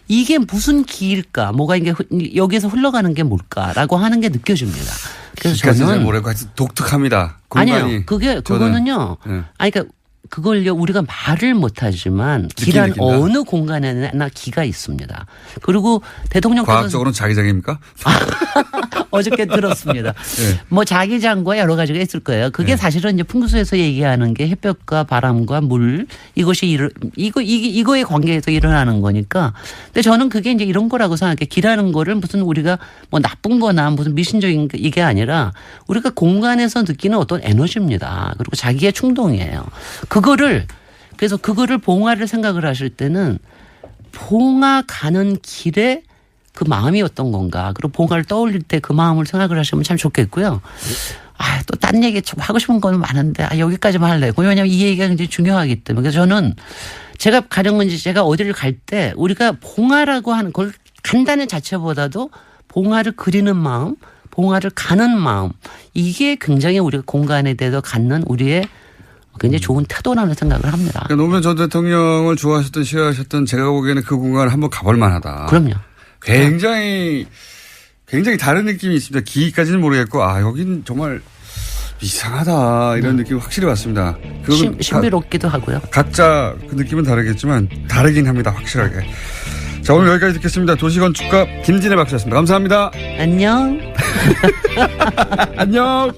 P: 이게 무슨 길일까, 뭐가 이게 여기에서 흘러가는 게 뭘까라고 하는 게 느껴집니다. 그래서 저는
A: 뭐랄까 독특합니다. 공간이.
P: 아니요, 그거는요. 아니 그러니까 그걸요 우리가 말을 못하지만 길한 어느 공간에나 기가 있습니다. 그리고 대통령께서
A: 과학적으로는 자기장입니까?
P: 어저께 들었습니다. 뭐 자기장과 여러 가지가 있을 거예요. 그게 사실은 이제 풍수에서 얘기하는 게 햇볕과 바람과 물 이것이 이거의 관계에서 일어나는 거니까. 근데 저는 그게 이제 이런 거라고 생각해. 길하는 거를 무슨 우리가 뭐 나쁜 거나 무슨 미신적인 이게 아니라 우리가 공간에서 느끼는 어떤 에너지입니다. 그리고 자기의 충동이에요. 그래서 그거를 봉화를 생각을 하실 때는 봉화 가는 길에 그 마음이 어떤 건가. 그리고 봉화를 떠올릴 때 그 마음을 생각을 하시면 참 좋겠고요. 또 딴 얘기 좀 하고 싶은 거는 많은데 여기까지만 할래요. 왜냐하면 이 얘기가 굉장히 중요하기 때문에. 그래서 저는 제가 가령 이제 제가 어디를 갈 때 우리가 봉화라고 하는 걸 간다는 자체보다도 봉화를 그리는 마음, 봉화를 가는 마음 이게 굉장히 우리가 공간에 대해서 갖는 우리의 굉장히 좋은 태도라는 생각을 합니다.
A: 그러니까 노무현 전 대통령을 좋아하셨던 싫어하셨던 제가 보기에는 그 공간을 한번 가볼 만하다.
P: 그럼요.
A: 굉장히 다른 느낌이 있습니다. 기까지는 모르겠고 여긴 정말 이상하다 이런 느낌 확실히 받습니다.
P: 신비롭기도 하고요.
A: 각자 그 느낌은 다르겠지만 다르긴 합니다. 확실하게. 자 오늘 여기까지 듣겠습니다. 도시건축가 김진애 박사였습니다. 감사합니다.
P: 안녕.
A: 안녕.